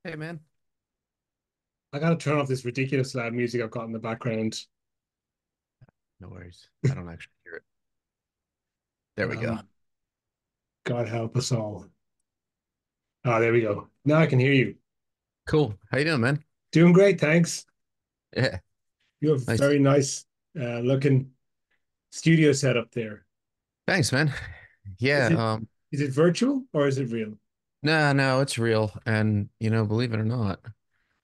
Hey man, I gotta turn off this ridiculous loud music I've got in the background. no worries. I don't actually hear it. There we go. Um, God help us all. Ah, there we go. Now I can hear you. Cool. How you doing, man? Doing great, thanks. Yeah, You have nice. very nice looking studio setup there. Thanks, man. Yeah, Is it is it virtual or is it real? no, it's real. And believe it or not,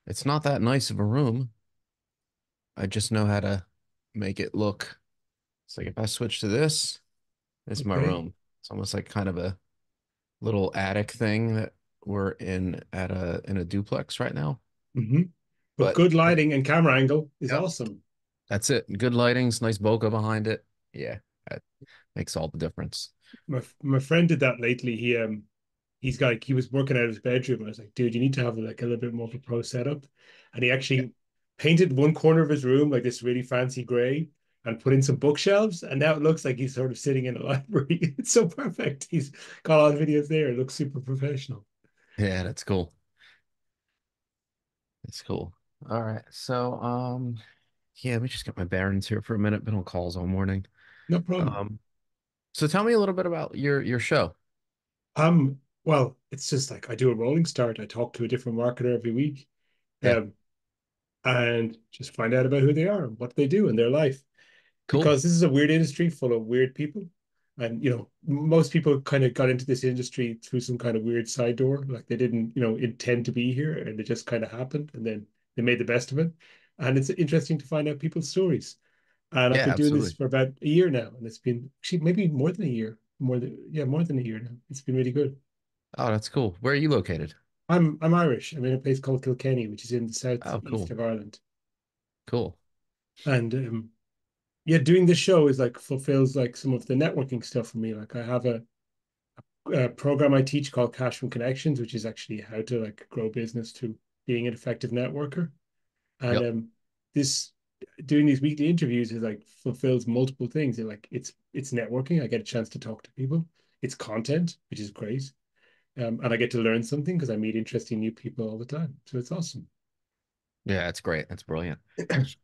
it's not that nice of a room. I just know how to make it look. It's like if I switch to this is my Okay. room. It's almost like kind of a little attic thing that we're in a duplex right now. hmm But But good lighting and camera angle is yep, awesome. that's it. Good lighting's nice bokeh behind it. Yeah, that makes all the difference. My friend did that lately. He was working out of his bedroom. I was like, dude, you need to have like a little bit more of a pro setup. And he Yeah. actually painted one corner of his room like this really fancy gray and put in some bookshelves. And now it looks like he's sort of sitting in a library. It's so perfect. He's got all the videos there. It looks super professional. Yeah, that's cool. That's cool. All right. So, yeah, let me just get my bearings here for a minute. Been on calls all morning. No problem. Um, so tell me a little bit about your show. Well, it's just like I do a rolling start. I talk to a different marketer every week. Yeah, Um, and just find out about who they are and what they do in their life. cool. Because this is a weird industry full of weird people. And most people kind of got into this industry through some kind of weird side door. Like they didn't, intend to be here and it just kind of happened and then they made the best of it. And it's interesting to find out people's stories. And I've Yeah, been doing this absolutely. for about a year now, and it's been actually maybe more than a year. More than a year now. It's been really good. Oh, that's cool. Where are you located? I'm Irish. I'm in a place called Kilkenny, which is in the Oh, southeast cool. of Ireland. Cool. And yeah, doing this show is like fulfills like some of the networking stuff for me. Like I have a program I teach called Cash from Connections, which is actually how to like grow business to being an effective networker. And Yep. this doing these weekly interviews is like fulfills multiple things. It's networking. I get a chance to talk to people. It's content, which is great. And I get to learn something because I meet interesting new people all the time. So it's awesome. Yeah, that's great. That's brilliant.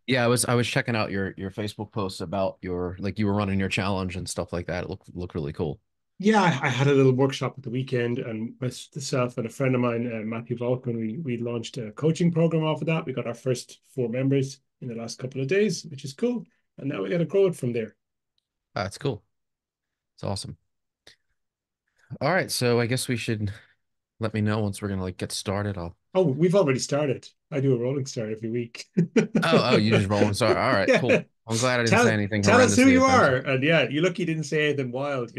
Yeah, I was checking out your Facebook posts about your like you were running your challenge and stuff like that. It looked really cool. Yeah, I had a little workshop at the weekend, and myself and a friend of mine, Matthew Volkman, we launched a coaching program off of that. We got our first four members in the last couple of days, which is cool. And now we got to grow it from there. That's cool. It's awesome. All right, so I guess we should let me know once we're gonna like get started. I'll Oh, we've already started. I do a rolling start every week. Oh, you just rolling. Sorry. All right, Yeah. cool. I'm glad I didn't say Tell anything tell us who horrendously you are. offensive. And yeah, you lucky you didn't say anything wild.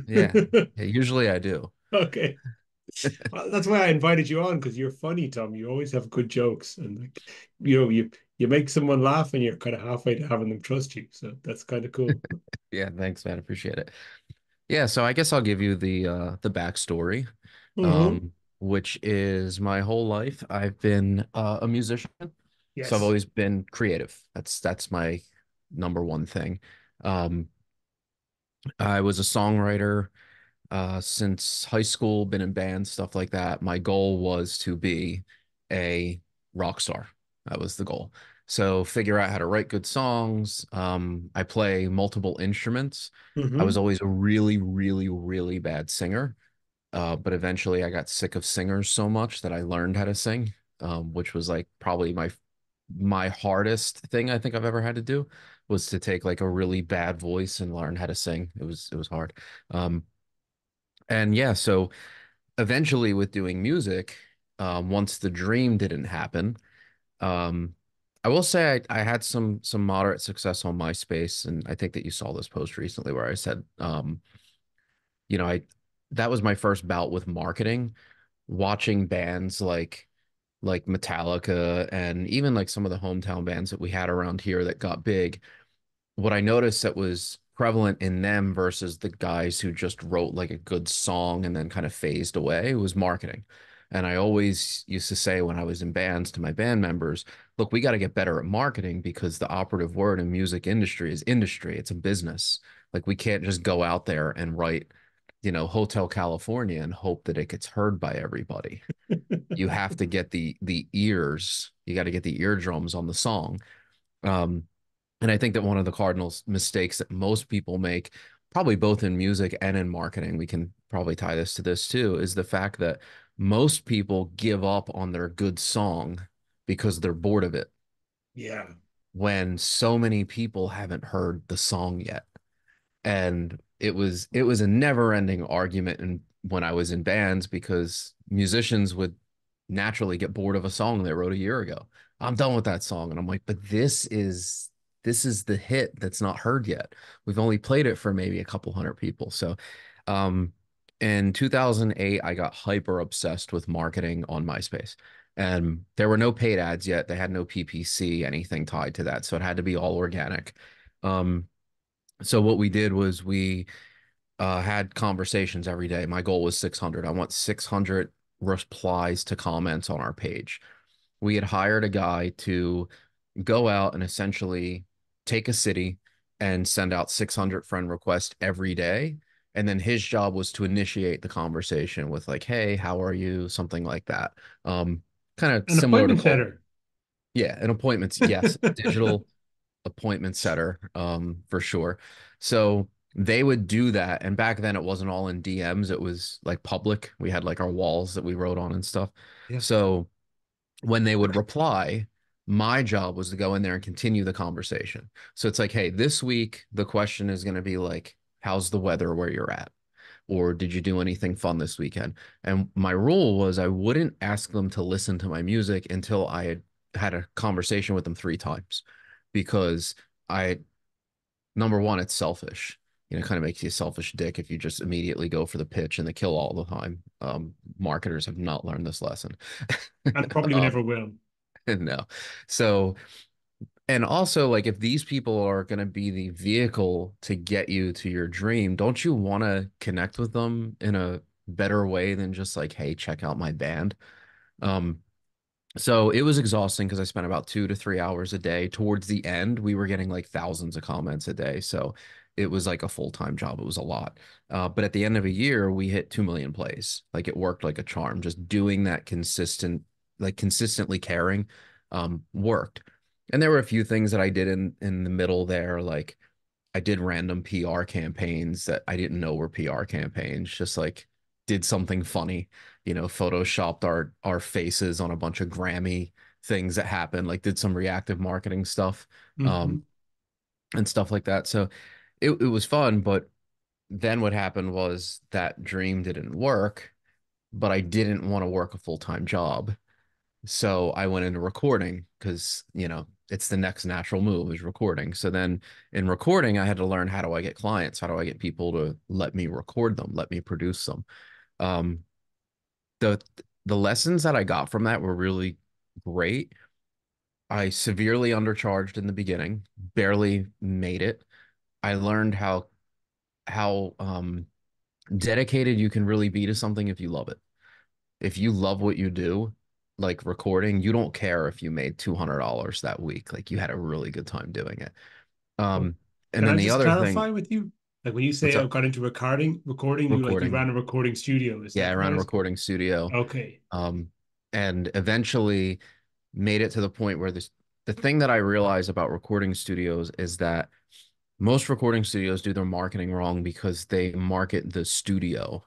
Yeah. Yeah, usually I do. Okay. Well, that's why I invited you on because you're funny, Tom. You always have good jokes and like you make someone laugh and you're kind of halfway to having them trust you. So that's kind of cool. Yeah, thanks, man. Appreciate it. Yeah, so I guess I'll give you the backstory, hmm which is my whole life I've been a musician. So I've Yes. always been creative. That's my number one thing. Um, I was a songwriter since high school, been in bands, stuff like that. My goal was to be a rock star. That was the goal. So figure out how to write good songs. I play multiple instruments. I was hmm always a really, really, really bad singer. But eventually I got sick of singers so much that I learned how to sing, which was like probably my hardest thing I think I've ever had to do was to take like a really bad voice and learn how to sing. It was hard. Um, and yeah, so eventually with doing music, once the dream didn't happen, um, I will say I had some moderate success on MySpace, and I think that you saw this post recently where I said, I that was my first bout with marketing, watching bands like Metallica and even like some of the hometown bands that we had around here that got big. What I noticed that was prevalent in them versus the guys who just wrote like a good song and then kind of phased away was marketing. And I always used to say when I was in bands to my band members, look, we got to get better at marketing because the operative word in music industry is industry. It's a business. Like we can't just go out there and write. Hotel California and hope that it gets heard by everybody. You have to get the ears, you got to get the eardrums on the song. Um, and I think that one of the Cardinals mistakes that most people make, probably both in music and in marketing, we can probably tie this to this too, is the fact that most people give up on their good song because they're bored of it Yeah. when so many people haven't heard the song yet. And it was a never-ending argument and when I was in bands because musicians would naturally get bored of a song they wrote a year ago. I'm done with that song. And I'm like, but this is the hit that's not heard yet. We've only played it for maybe a couple hundred people. So um in 2008, I got hyper obsessed with marketing on MySpace. And there were no paid ads yet. They had no PPC, anything tied to that. So it had to be all organic. Um, so what we did was we had conversations every day. My goal was 600. I want 600 replies to comments on our page. We had hired a guy to go out and essentially take a city and send out 600 friend requests every day. And then his job was to initiate the conversation with like, "Hey, how are you?" Something like that. Um, Kind of An similar to appointment cold. setter. Yeah, and appointments. Yes, digital appointment setter, for sure. So they would do that. And back then it wasn't all in DMs, it was like public. We had like our walls that we wrote on and stuff. Yeah. So when they would reply, my job was to go in there and continue the conversation. So it's like, hey, this week the question is going to be like, how's the weather where you're at? Or did you do anything fun this weekend? And my rule was I wouldn't ask them to listen to my music until I had a conversation with them 3 times because I number one, it's selfish. It kind of makes you a selfish dick if you just immediately go for the pitch and the kill all the time. Marketers have not learned this lesson. And probably um, never will. no. So, and also, like, if these people are going to be the vehicle to get you to your dream, don't you want to connect with them in a better way than just like, hey, check out my band? Um, so it was exhausting because I spent about 2 to 3 hours a day. Towards the end, we were getting like thousands of comments a day. So it was like a full-time job. It was a lot. But at the end of a year, we hit 2 million plays. Like it worked like a charm. Just doing that consistently caring, worked. And there were a few things that I did in the middle there, like I did random PR campaigns that I didn't know were PR campaigns, just like did something funny, photoshopped our faces on a bunch of Grammy things that happened, like did some reactive marketing stuff, Hmm. um, and stuff like that. So it was fun, but then what happened was that dream didn't work, but I didn't want to work a full-time job. So I went into recording because, it's the next natural move is recording. So then in recording, I had to learn how do I get clients? How do I get people to let me record them, let me produce them? Um, the the lessons that I got from that were really great. I severely undercharged in the beginning, barely made it. I learned how dedicated you can really be to something if you love it. If you love what you do, like recording, you don't care if you made $200 that week. Like you had a really good time doing it. Well, Um, and can I then the just other clarify thing, with you? Like when you what's say I up? got into recording, you Recording. ran a recording studio. Is Yeah, I that ran a right? recording studio. Okay. Um, and eventually made it to the point where the thing that I realized about recording studios is that most recording studios do their marketing wrong because they market the studio.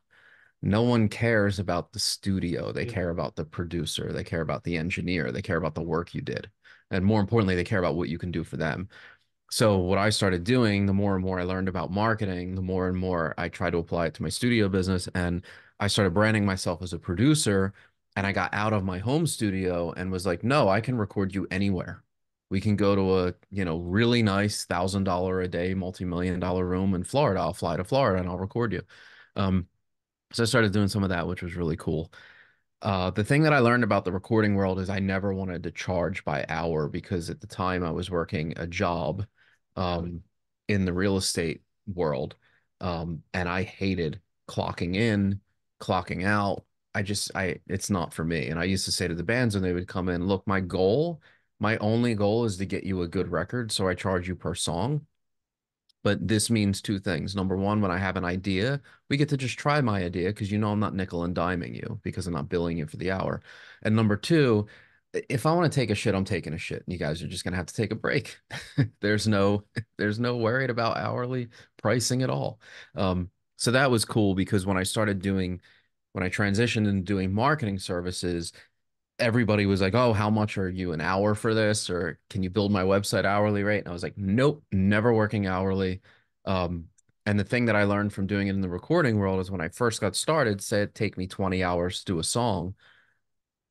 No one cares about the studio. They Yeah. care about the producer. They care about the engineer. They care about the work you did. And more importantly, they care about what you can do for them. So what I started doing, the more and more I learned about marketing, the more and more I tried to apply it to my studio business. And I started branding myself as a producer. And I got out of my home studio and was like, no, I can record you anywhere. We can go to a, really nice $1,000 a day, multi-million-dollar room in Florida. I'll fly to Florida and I'll record you. Um, so I started doing some of that, which was really cool. The thing that I learned about the recording world is I never wanted to charge by hour because at the time I was working a job um, in the real estate world. And I hated clocking in, clocking out. It's not for me. And I used to say to the bands when they would come in, look, my only goal is to get you a good record. So I charge you per song. But this means two things. Number one, when I have an idea, we get to just try my idea because you know I'm not nickel and diming you because I'm not billing you for the hour. And number two, if I want to take a shit, I'm taking a shit. And you guys are just gonna have to take a break. There's no there's no worried about hourly pricing at all. So that was cool because when I transitioned into doing marketing services, everybody was like, "Oh, how much are you an hour for this?" Or "Can you build my website hourly rate?" And I was like, "Nope, never working hourly." Um, and the thing that I learned from doing it in the recording world is when I first got started, said it'd take me 20 hours to do a song.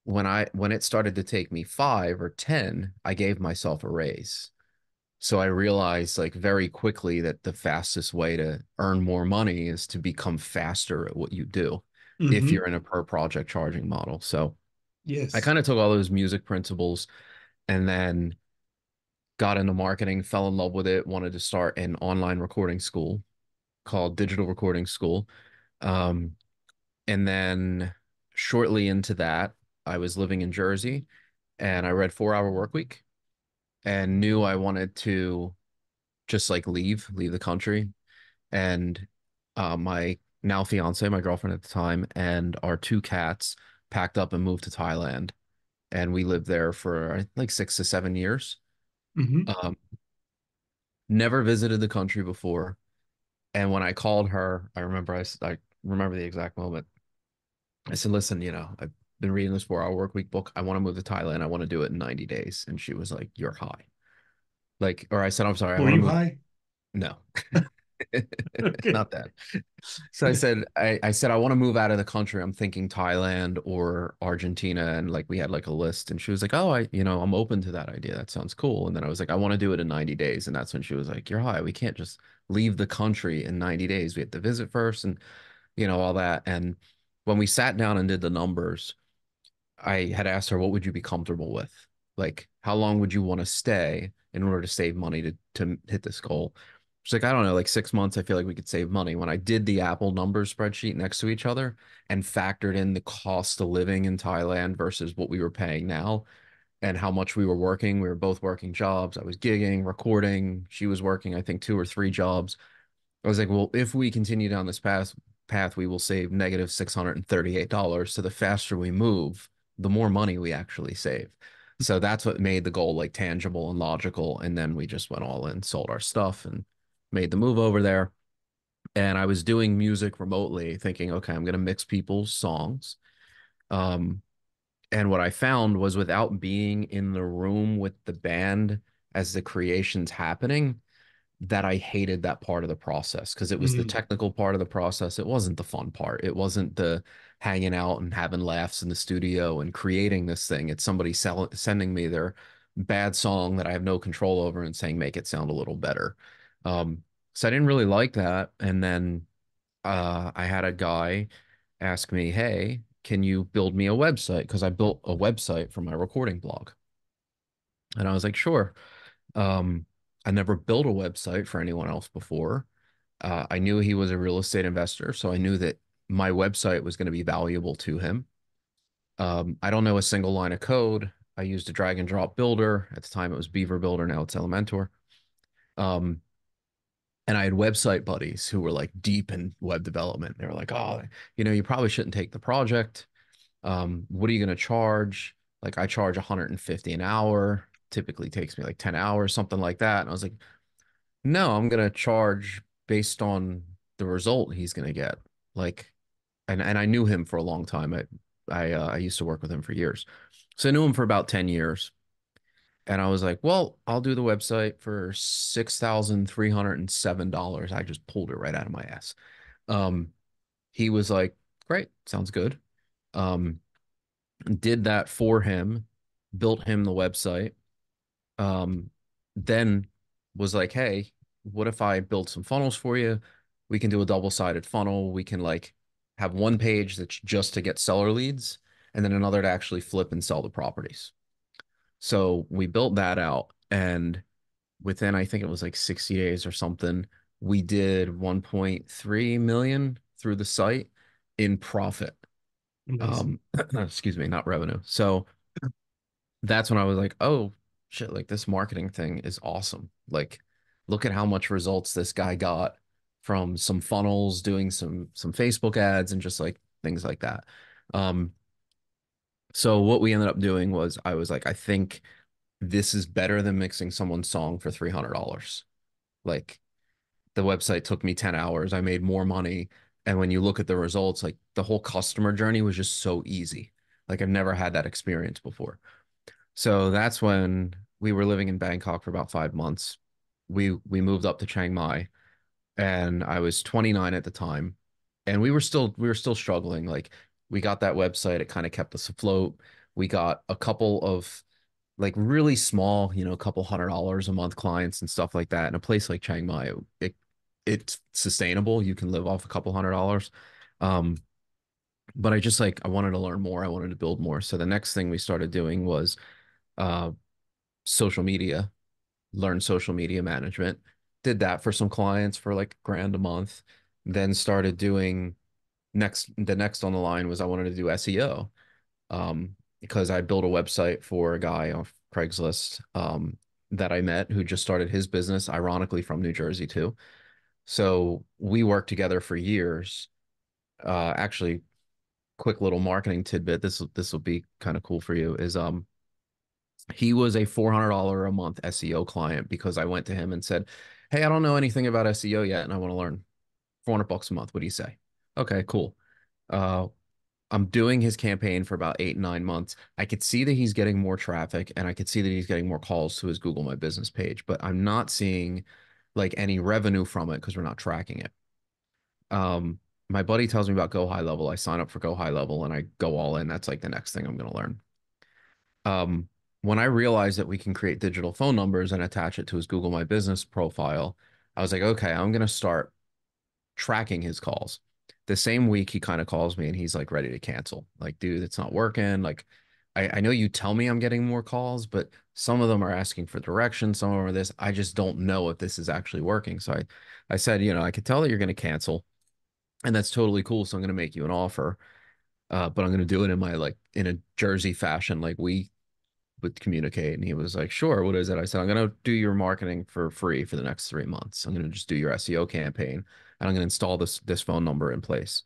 When it started to take me 5 or 10, I gave myself a raise. So I realized like very quickly that the fastest way to earn more money is to become faster at what you do if Hmm. you're in a per project charging model. So I Yes. kind of took all those music principles and then got into marketing, fell in love with it, wanted to start an online recording school called Digital Recording School. Um, and then shortly into that, I was living in Jersey and I read 4 Hour Work Week and knew I wanted to just like leave the country. And my now fiance, my girlfriend at the time, and our two cats packed up and moved to Thailand. And we lived there for like 6 to 7 years. Hmm. Um, Never visited the country before. And when I called her, I remember the exact moment. I said, listen, I've been reading this 4 Hour Work Week book. I want to move to Thailand. I want to do it in 90 days. And she was like, you're high. Like, or I said, I'm sorry, I Were want to you move. high? No, Okay. not that. So I said, I want to move out of the country. I'm thinking Thailand or Argentina. And like we had like a list. And she was like, oh, I'm open to that idea. That sounds cool. And then I was like, I want to do it in 90 days. And that's when she was like, you're high. We can't just leave the country in 90 days. We have to visit first and all that. And when we sat down and did the numbers, I had asked her, what would you be comfortable with? Like, how long would you want to stay in order to save money to hit this goal? She's like, I don't know, like 6 months, I feel like we could save money. When I did the Apple numbers spreadsheet next to each other and factored in the cost of living in Thailand versus what we were paying now and how much we were both working jobs. I was gigging, recording. She was working, I think, 2 or 3 jobs. I was like, well, if we continue down this path, we will save negative $638. So the faster we move, the more money we actually save. So that's what made the goal like tangible and logical. And then we just went all in, sold our stuff, and made the move over there. And I was doing music remotely, thinking, okay, I'm gonna mix people's songs. Um, and what I found was without being in the room with the band as the creation's happening, that I hated that part of the process because it was the Mm. technical part of the process. It wasn't the fun part. It wasn't the hanging out and having laughs in the studio and creating this thing. It's somebody sending me their bad song that I have no control over and saying, make it sound a little better. Um, so I didn't really like that. And then I had a guy ask me, hey, can you build me a website? Because I built a website for my recording blog. And I was like, sure. Um, I never built a website for anyone else before. I knew he was a real estate investor, so I knew that my website was going to be valuable to him. I don't know a single line of code. I used a drag and drop builder. At the time, it was Beaver Builder. Now it's Elementor. Um, and I had website buddies who were like deep in web development. They were like, "Oh, you probably shouldn't take the project. What are you going to charge?" Like I charge 150 an hour. Typically takes me like 10 hours, something like that. And I was like, no, I'm gonna charge based on the result he's gonna get. Like, and I knew him for a long time. I used to work with him for years, so I knew him for about 10 years. And I was like, well, I'll do the website for $6,307. I just pulled it right out of my ass. Um, he was like, great, sounds good. Um, did that for him, built him the website. um, then was like, hey, what if I build some funnels for you? We can do a double-sided funnel. We can like have one page that's just to get seller leads and then another to actually flip and sell the properties. So we built that out and within I think it was like 60 days or something, we did 1.3 million through the site in profit. Amazing. Excuse me, not revenue. So that's when I was like, oh shit, like this marketing thing is awesome. Like look at how much results this guy got from some funnels, doing some Facebook ads and just like things like that. Um, so what we ended up doing was I was like, I think this is better than mixing someone's song for $300. Like the website took me 10 hours. I made more money. And when you look at the results, like the whole customer journey was just so easy. Like I've never had that experience before. So that's when we were living in Bangkok for about 5 months. We moved up to Chiang Mai and I was 29 at the time. And we were still struggling. Like we got that website, it kind of kept us afloat. We got a couple of like really small, a couple $100 a month clients and stuff like that. In a place like Chiang Mai, it's sustainable. You can live off a couple $100. Um, but I wanted to learn more. I wanted to build more. So the next thing we started doing was uh social media, learn social media management. Did that for some clients for like grand a month. Then started doing the next on the line was I wanted to do SEO. Because I built a website for a guy off Craigslist that I met who just started his business, ironically from New Jersey too. So we worked together for years. Actually, quick little marketing tidbit. This will be kind of cool for you. Is he was a $400 a month SEO client because I went to him and said, "Hey, I don't know anything about SEO yet, and I want to learn. $400 a month. What do you say?" Okay, cool. Uh, I'm doing his campaign for about 8, 9 months. I could see that he's getting more traffic and I could see that he's getting more calls to his Google My Business page, but I'm not seeing like any revenue from it because we're not tracking it. Um, my buddy tells me about Go High Level. I sign up for Go High Level and I go all in. That's like the next thing I'm going to learn. Um, when I realized that we can create digital phone numbers and attach it to his Google My Business profile, I was like, okay, I'm going to start tracking his calls. The same week he kind of calls me and he's like ready to cancel. Like, dude, it's not working. Like, I know you tell me I'm getting more calls, but some of them are asking for direction, some of them are this. I just don't know if this is actually working. So I said, I could tell that you're going to cancel, and that's totally cool. So I'm going to make you an offer, but I'm going to do it in my like in a Jersey fashion, like we would communicate. And he was like, sure, what is it? I said, I'm going to do your marketing for free for the next 3 months. I'm going to just do your SEO campaign and I'm going to install this phone number in place.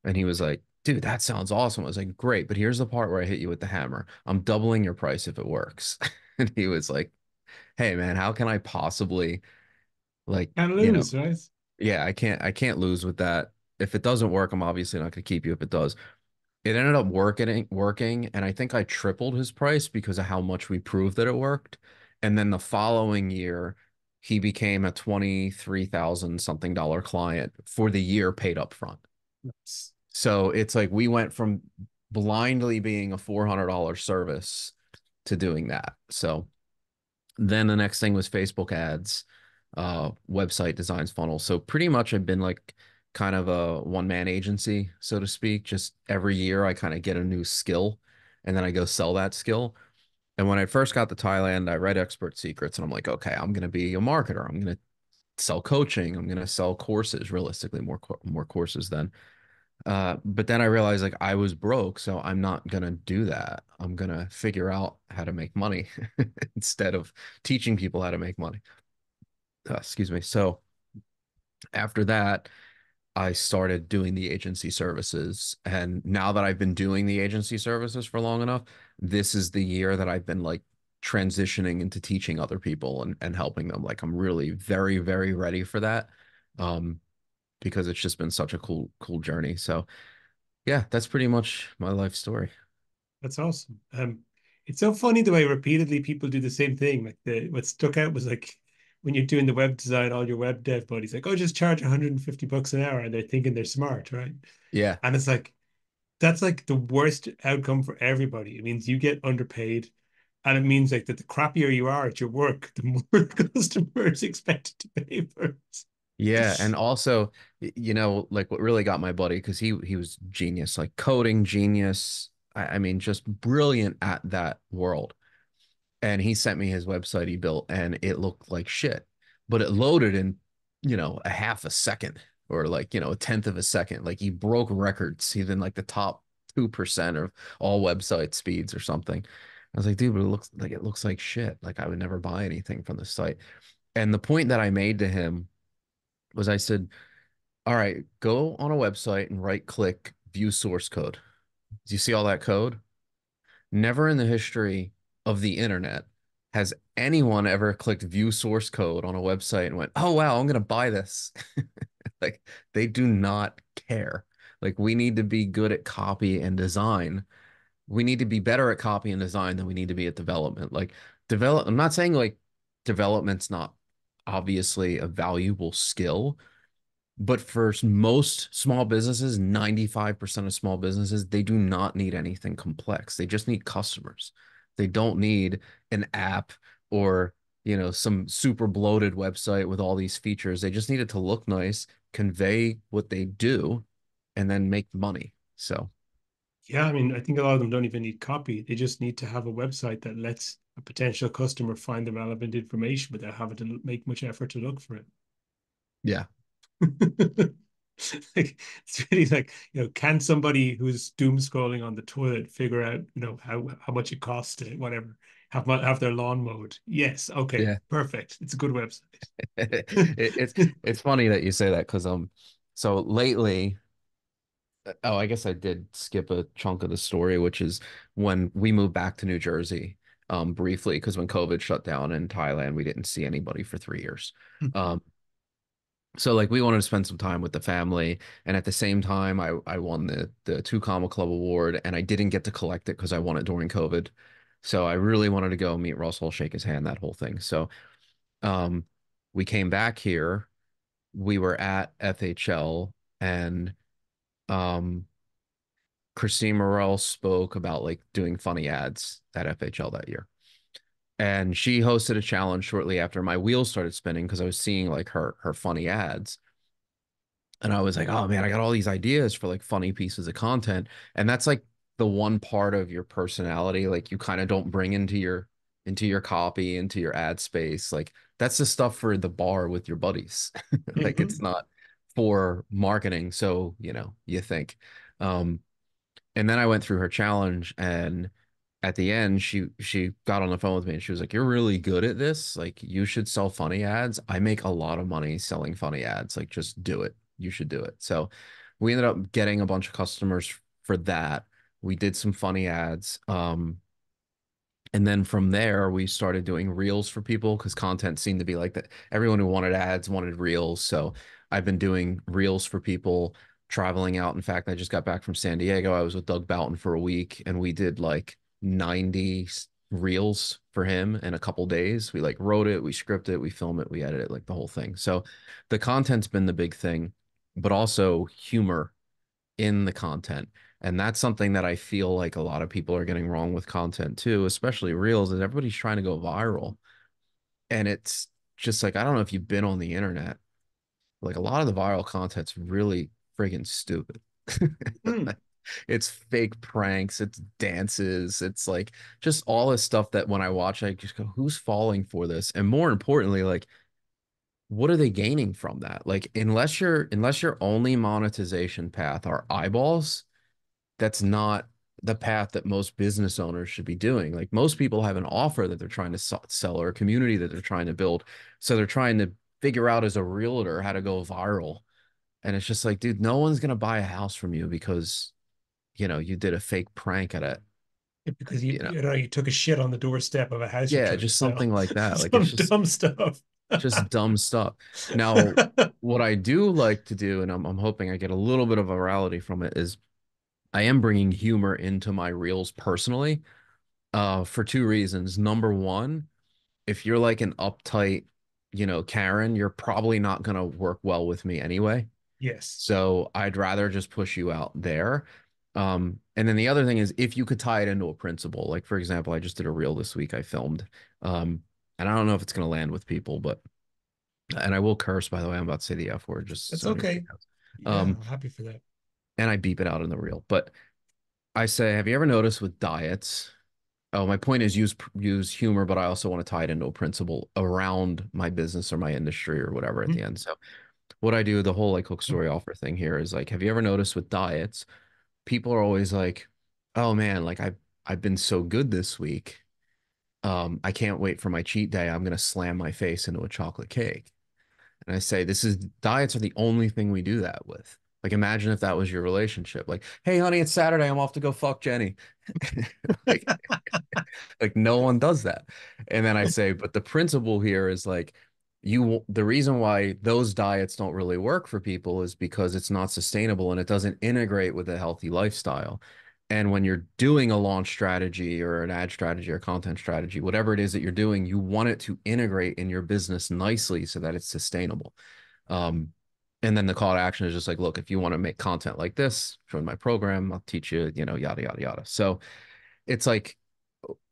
And he was like, dude, that sounds awesome. I was like, great, but here's the part where I hit you with the hammer. I'm doubling your price if it works. And he was like, hey man, how can I possibly like, Can't lose, right? yeah, I can't lose with that. If it doesn't work, I'm obviously not going to keep you if it does. It ended up working, and I think I tripled his price because of how much we proved that it worked. And then the following year, he became a 23,000 something dollar client for the year paid up front. Nice. So it's like we went from blindly being a $400 service to doing that. So then the next thing was Facebook ads, website designs, funnels. So pretty much I've been like kind of a one man agency, so to speak. Just every year I kind of get a new skill and then I go sell that skill. And when I first got to Thailand, I read Expert Secrets and I'm like, okay, I'm going to be a marketer. I'm going to sell coaching. I'm going to sell courses, realistically, more courses then. But then I realized like I was broke, so I'm not gonna do that. I'm gonna figure out how to make money instead of teaching people how to make money. Excuse me. So after that, I started doing the agency services. And now that I've been doing the agency services for long enough, this is the year that I've been like transitioning into teaching other people and helping them. Like I'm really very, very ready for that. Um, because it's just been such a cool journey. So yeah, that's pretty much my life story. That's awesome. It's so funny the way repeatedly people do the same thing. Like what stuck out was like when you're doing the web design, all your web dev buddies like, oh, just charge 150 bucks an hour, and they're thinking they're smart, right? Yeah. And it's like that's like the worst outcome for everybody. It means you get underpaid, and it means like that the crappier you are at your work, the more the customer is expected to pay for it. Yeah, and also, like what really got my buddy because he was genius, like coding genius. I mean, just brilliant at that world. And he sent me his website he built, and it looked like shit, but it loaded in, a half a second or like, a tenth of a second. Like he broke records. He's in like the top 2% of all website speeds or something. I was like, dude, but it looks like shit. Like I would never buy anything from the site. And the point that I made to him was I said, all right, go on a website and right click view source code. Do you see all that code? Never in the history of the internet has anyone ever clicked view source code on a website and went, oh, wow, I'm going to buy this. Like, they do not care. Like, we need to be good at copy and design. We need to be better at copy and design than we need to be at development. Like, I'm not saying like development's not obviously a valuable skill, but for most small businesses, 95% of small businesses, they do not need anything complex. They just need customers. They don't need an app or, some super bloated website with all these features. They just need it to look nice, convey what they do, and then make money. So, Yeah, I mean, I think a lot of them don't even need copy. They just need to have a website that lets a potential customer find the relevant information without having to make much effort to look for it. yeah. Like, it's really like, can somebody who's doom scrolling on the toilet figure out, how much it costs to whatever, have their lawn mowed? Yes. Okay. Yeah. Perfect. It's a good website. It's funny that you say that because so lately, oh, I guess I did skip a chunk of the story, which is when we moved back to New Jersey, briefly, because when COVID shut down in Thailand, we didn't see anybody for 3 years. Um, so like we wanted to spend some time with the family, and at the same time, I won the Two Comma Club award, and I didn't get to collect it because I won it during COVID. So I really wanted to go meet Russell, shake his hand, that whole thing. So um, we came back here. We were at FHL, and um, Christine Morel spoke about like doing funny ads at FHL that year. And she hosted a challenge shortly after my wheels started spinning because I was seeing like her funny ads. And I was like, oh man, I got all these ideas for like funny pieces of content. And that's like the one part of your personality like you kind of don't bring into your copy, into your ad space. Like that's the stuff for the bar with your buddies. Like it's Mhm. not for marketing. So, you think. Um, and then I went through her challenge, and at the end, she got on the phone with me and she was like, "You're really good at this. Like, you should sell funny ads. I make a lot of money selling funny ads. Like, just do it. You should do it." So we ended up getting a bunch of customers for that. We did some funny ads. And then from there, we started doing reels for people because content seemed to be like that. Everyone who wanted ads wanted reels. So I've been doing reels for people traveling out. In fact, I just got back from San Diego. I was with Doug Boughton for a week and we did like 90 reels for him in a couple days. We like wrote it, we script it, we film it, we edit it, like the whole thing. So the content's been the big thing, but also humor in the content. And that's something that I feel like a lot of people are getting wrong with content too, especially reels, is everybody's trying to go viral. And it's just like, I don't know if you've been on the internet, like a lot of the viral content's really friggin' stupid. Mm. It's fake pranks, it's dances, it's like just all this stuff that when I watch, I just go, who's falling for this? And more importantly, like, what are they gaining from that? Like, unless your only monetization path are eyeballs, that's not the path that most business owners should be doing. Like most people have an offer that they're trying to sell or a community that they're trying to build. So they're trying to figure out as a realtor how to go viral. And it's just like, dude, no one's gonna buy a house from you because, you did a fake prank at it, Because you know. you took a shit on the doorstep of a house you're Yeah, trying to just sell. something like that. Like it's Some just dumb stuff. just dumb stuff. Now, what I do like to do, and I'm hoping I get a little bit of virality from it, is I am bringing humor into my reels personally, for two reasons. Number one, if you're like an uptight, Karen, you're probably not gonna work well with me anyway. Yes. So I'd rather just push you out there. And then the other thing is if you could tie it into a principle, like for example, I just did a reel this week I filmed. And I don't know if it's gonna land with people, but and I will curse, by the way, I'm about to say the F word just That's so anybody okay. knows. Yeah, Um, I'm happy for that. and I beep it out in the reel. But I say, have you ever noticed with diets? Oh, my point is use humor, but I also want to tie it into a principle around my business or my industry or whatever at the Mhm. end. So what I do, the whole like hook story offer thing here is like, have you ever noticed with diets, people are always like, oh man, like I've been so good this week. I can't wait for my cheat day. I'm going to slam my face into a chocolate cake. And I say, this is diets are the only thing we do that with. Like, imagine if that was your relationship. Like, hey, honey, it's Saturday. I'm off to go fuck Jenny. Like, like no one does that. And then I say, but the principle here is like the reason why those diets don't really work for people is because it's not sustainable and it doesn't integrate with a healthy lifestyle. And when you're doing a launch strategy or an ad strategy or content strategy, whatever it is that you're doing, you want it to integrate in your business nicely so that it's sustainable. Um, and then the call to action is just like, look, if you want to make content like this, join my program, I'll teach you, yada, yada, yada. So it's like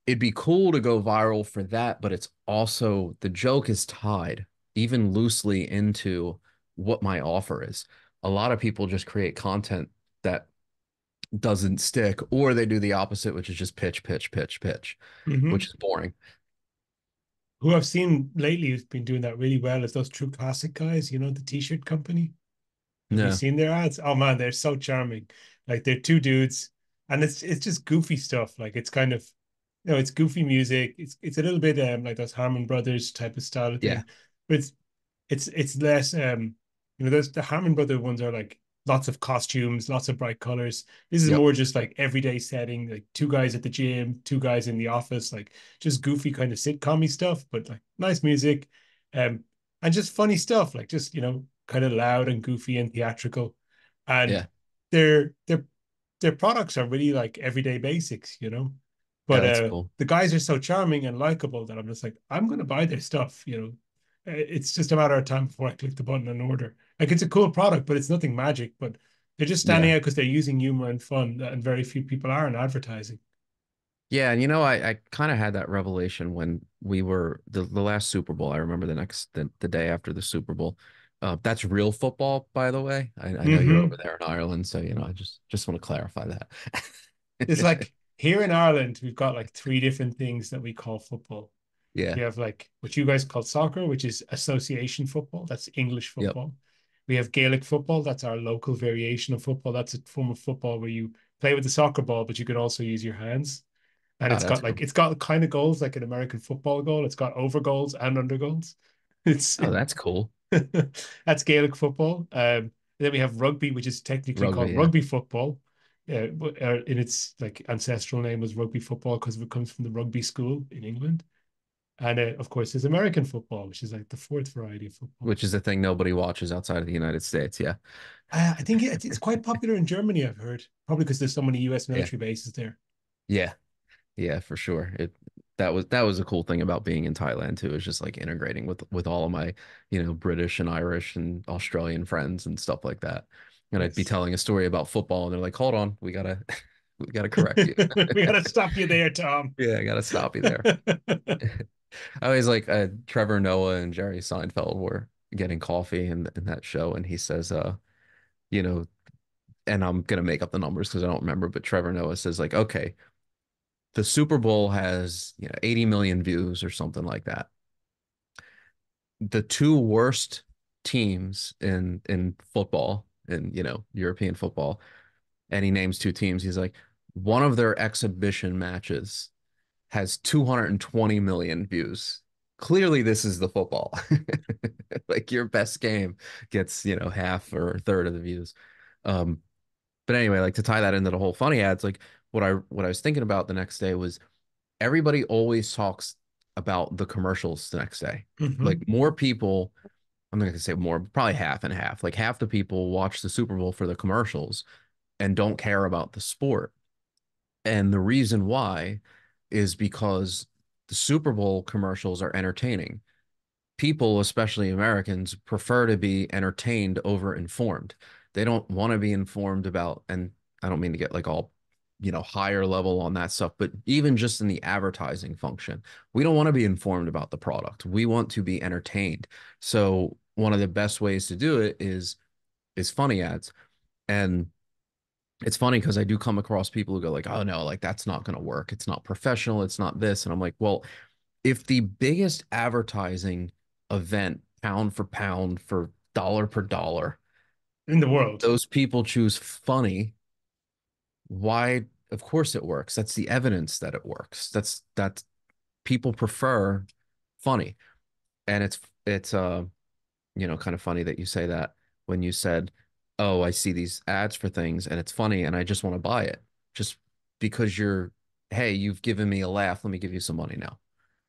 it'd be cool to go viral for that, but it's also the joke is tied even loosely into what my offer is. A lot of people just create content that doesn't stick, or they do the opposite, which is just pitch, pitch, pitch, pitch, which Hmm. is boring. Who I've seen lately who's been doing that really well is those True Classic guys, the t-shirt company. Have you Yeah. seen their ads? Oh man, they're so charming. Like they're two dudes, and it's just goofy stuff. Like it's kind of, it's goofy music. It's a little bit like those Harmon Brothers type of style of Yeah. thing, but it's less those the Harmon Brother ones are like lots of costumes, lots of bright colors. This is Yep. more just like everyday setting, like two guys at the gym, two guys in the office, like just goofy kind of sitcom stuff, but like nice music, um, and just funny stuff, like just kind of loud and goofy and theatrical, and Yeah. their their products are really like everyday basics. Yeah, But that's cool. the guys are so charming and likable that I'm just like, I'm gonna buy their stuff. It's just a matter of time before I click the button and order. Like it's a cool product, but it's nothing magic. But they're just standing Yeah. out because they're using humor and fun, and very few people are in advertising. Yeah, and I kind of had that revelation when we were the last Super Bowl. I remember the day after the Super Bowl. That's real football, by the way. I know you're over Hmm. there in Ireland, so I just want to clarify It's that. like here in Ireland, we've got like three different things that we call football. Yeah. We have like what you guys call soccer, which is association football. That's English Yep. football. We have Gaelic football. That's our local variation of football. That's a form of football where you play with the soccer ball, but you can also use your hands. And Oh, it's that's got like cool. it's got kind of goals like an American football goal. It's got over goals and under goals. It's Oh, that's cool. that's Gaelic football. Then we have rugby, which is technically Rugby, called yeah. rugby football. In its like ancestral name was rugby football because it comes from the rugby school in England. And of course, there's American football, which is like the fourth variety of football. Which is a thing nobody watches outside of the United States. Yeah. I think it's quite popular in Germany, I've heard, probably because there's so many US Yeah. military bases there. Yeah. Yeah, for sure. That was a cool thing about being in Thailand too, is just like integrating with all of my, British and Irish and Australian friends and stuff like that. And I'd be Yes. telling a story about football and they're like, "Hold on, we gotta we gotta correct you." We got to stop you there, Tom. Yeah, I gotta stop you there. I always like Trevor Noah and Jerry Seinfeld were getting coffee in that show, and he says, you know, and I'm gonna make up the numbers because I don't remember, but Trevor Noah says like, okay, the Super Bowl has 80 million views or something like that. The two worst teams in football, in European football, and he names two teams. He's like, one of their exhibition matches has 220 million views. Clearly, this is the football. Like your best game gets, half or a third of the views. Um, but anyway, like to tie that into the whole funny ads, like what I was thinking about the next day was everybody always talks about the commercials the next day. Like Hmm. more people, I'm not gonna say more, but probably half and half. Like half the people watch the Super Bowl for the commercials and don't care about the sport. And the reason why is because the Super Bowl commercials are entertaining. People, especially Americans, prefer to be entertained over informed. They don't want to be informed about, and I don't mean to get like all, higher level on that stuff, but even just in the advertising function, we don't want to be informed about the product. We want to be entertained. So one of the best ways to do it is funny ads. And it's funny because I do come across people who go like, "Oh no, like that's not going to work. It's not professional. It's not this." And I'm like, "Well, if the biggest advertising event pound for pound for dollar per dollar, In the world. those people choose funny, why? Of course it works. That's the evidence that it works. That's people prefer funny. And it's kind of funny that you say that when you said, "Oh, I see these ads for things and it's funny and I just want to buy it." Just because hey, you've given me a laugh, let me give you some money now.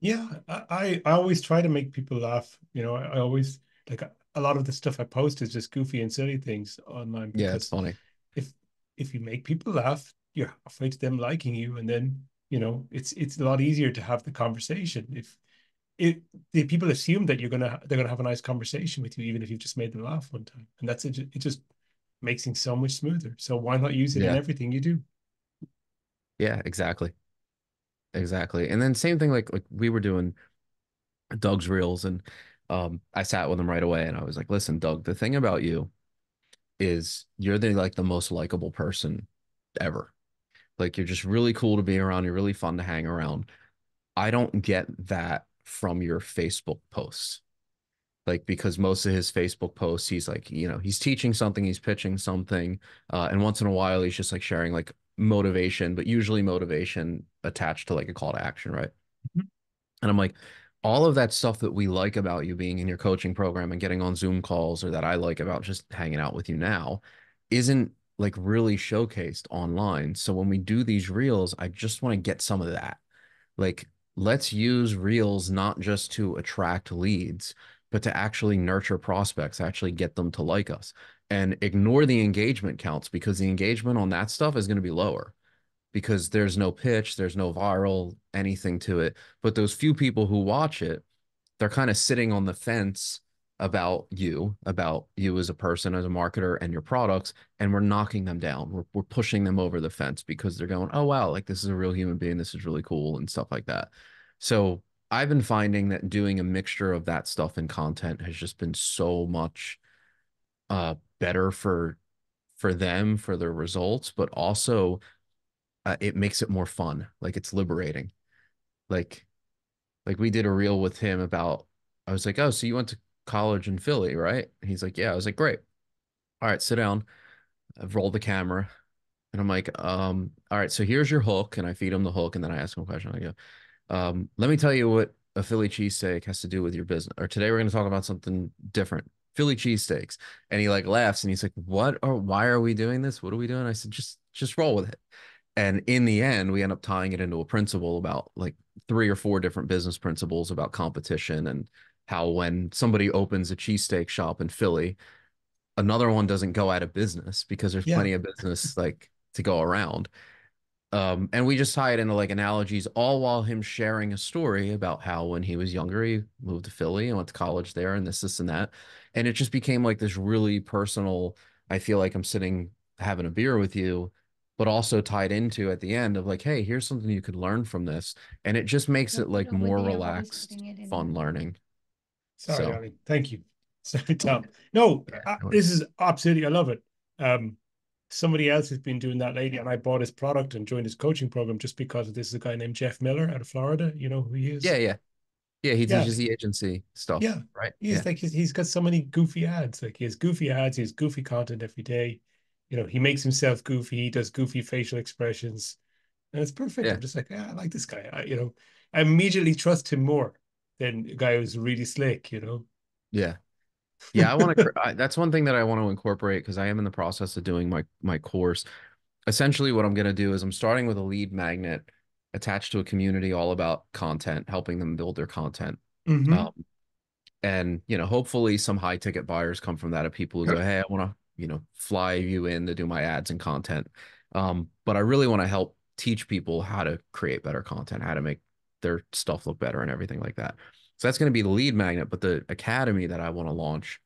Yeah, I always try to make people laugh. I always like a lot of the stuff I post is just goofy and silly things online Yeah, it's because funny. if if you make people laugh, you're halfway to them liking you, and then it's a lot easier to have the conversation. If it the people assume that they're gonna have a nice conversation with you, even if you've just made them laugh one time, and that's it. It just makes things so much smoother. So why not use it in Yeah. everything you do? Yeah, exactly. Exactly. And then same thing like we were doing Doug's reels and I sat with him right away and I was like, "Listen, Doug, the thing about you is you're the most likable person ever. Like you're just really cool to be around, you're really fun to hang around. I don't get that from your Facebook posts. Like because most of his Facebook posts, he's like, he's teaching something, he's pitching something, and once in a while he's just like sharing like motivation, but usually motivation attached to like a call to action, right?" And I'm like, all of that stuff that we like about you being in your coaching program and getting on Zoom calls, or that I like about just hanging out with you now, isn't like really showcased online. So when we do these reels, I just want to get some of that. Like, let's use reels not just to attract leads, but to actually nurture prospects, actually get them to like us and ignore the engagement counts because the engagement on that stuff is going to be lower because there's no pitch, there's no viral anything to it. But those few people who watch it, they're kind of sitting on the fence about you as a person, as a marketer, and your products, and we're knocking them down. We're pushing them over the fence because they're going, "Oh wow, like this is a real human being. This is really cool," and stuff like that. So I've been finding that doing a mixture of that stuff and content has just been so much better for them, for their results, but also it makes it more fun. Like it's liberating. Like like we did a reel with him about. I was like, "Oh, so you went to college in Philly, right?" And he's like, "Yeah." I was like, "Great. All right, sit down." I've rolled the camera, and I'm like, all right, so here's your hook," and I feed him the hook, and then I ask him a question. I go, "Let me tell you what a Philly cheesesteak has to do with your business. Or today we're going to talk about something different. Philly cheesesteaks." And he like laughs, and he's like, "What? Or why are we doing this? What are we doing?" I said, "Just roll with it." And in the end, we end up tying it into a principle about like three or four different business principles about competition and how when somebody opens a cheesesteak shop in Philly, another one doesn't go out of business because there's Yeah, plenty of business like to go around. And we just tie it into like analogies, all while him sharing a story about how when he was younger, he moved to Philly and went to college there and this, and that. And it just became like this really personal, I feel like I'm sitting having a beer with you, but also tied into at the end of like, hey, here's something you could learn from this. And it just makes it like more relaxed, fun learning. sorry, So darling. Thank you. Sorry, Tom. No, yeah, this is absolutely, I love it. Um, Somebody else has been doing that lately, and I bought his product and joined his coaching program just because this is a guy named Jeff Miller out of Florida. You know who he is? yeah, yeah. Yeah, he Yeah, teaches the agency stuff, yeah. right? He's Yeah. like he's got so many goofy ads. Like he has goofy ads, he has goofy content every day. He makes himself goofy, he does goofy facial expressions, and it's perfect. Yeah. I'm just like, yeah, I like this guy. I immediately trust him more than a guy who's really slick. Yeah. Yeah, that's one thing that I want to incorporate because I am in the process of doing my course. Essentially, what I'm going to do is I'm starting with a lead magnet attached to a community all about content, helping them build their content. Hmm. Um, and hopefully some high ticket buyers come from that of people who go, "Hey, I want to, fly you in to do my ads and content." But I really want to help teach people how to create better content, how to make their stuff look better and everything like that. So that's going to be the lead magnet, but the academy that I want to launch,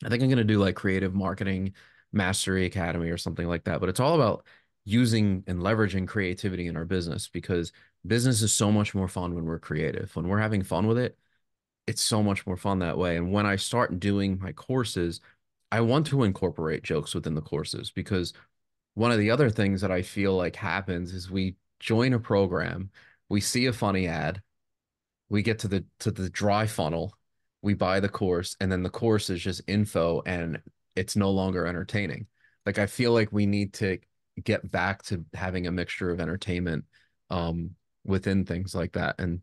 I think I'm going to do like creative marketing mastery academy or something like that. But it's all about using and leveraging creativity in our business because business is so much more fun when we're creative. When we're having fun with it, it's so much more fun that way. And when I start doing my courses, I want to incorporate jokes within the courses because one of the other things that I feel like happens is we join a program, we see a funny ad, we get to the dry funnel, we buy the course, and then the course is just info and it's no longer entertaining. Like I feel like we need to get back to having a mixture of entertainment within things like that. And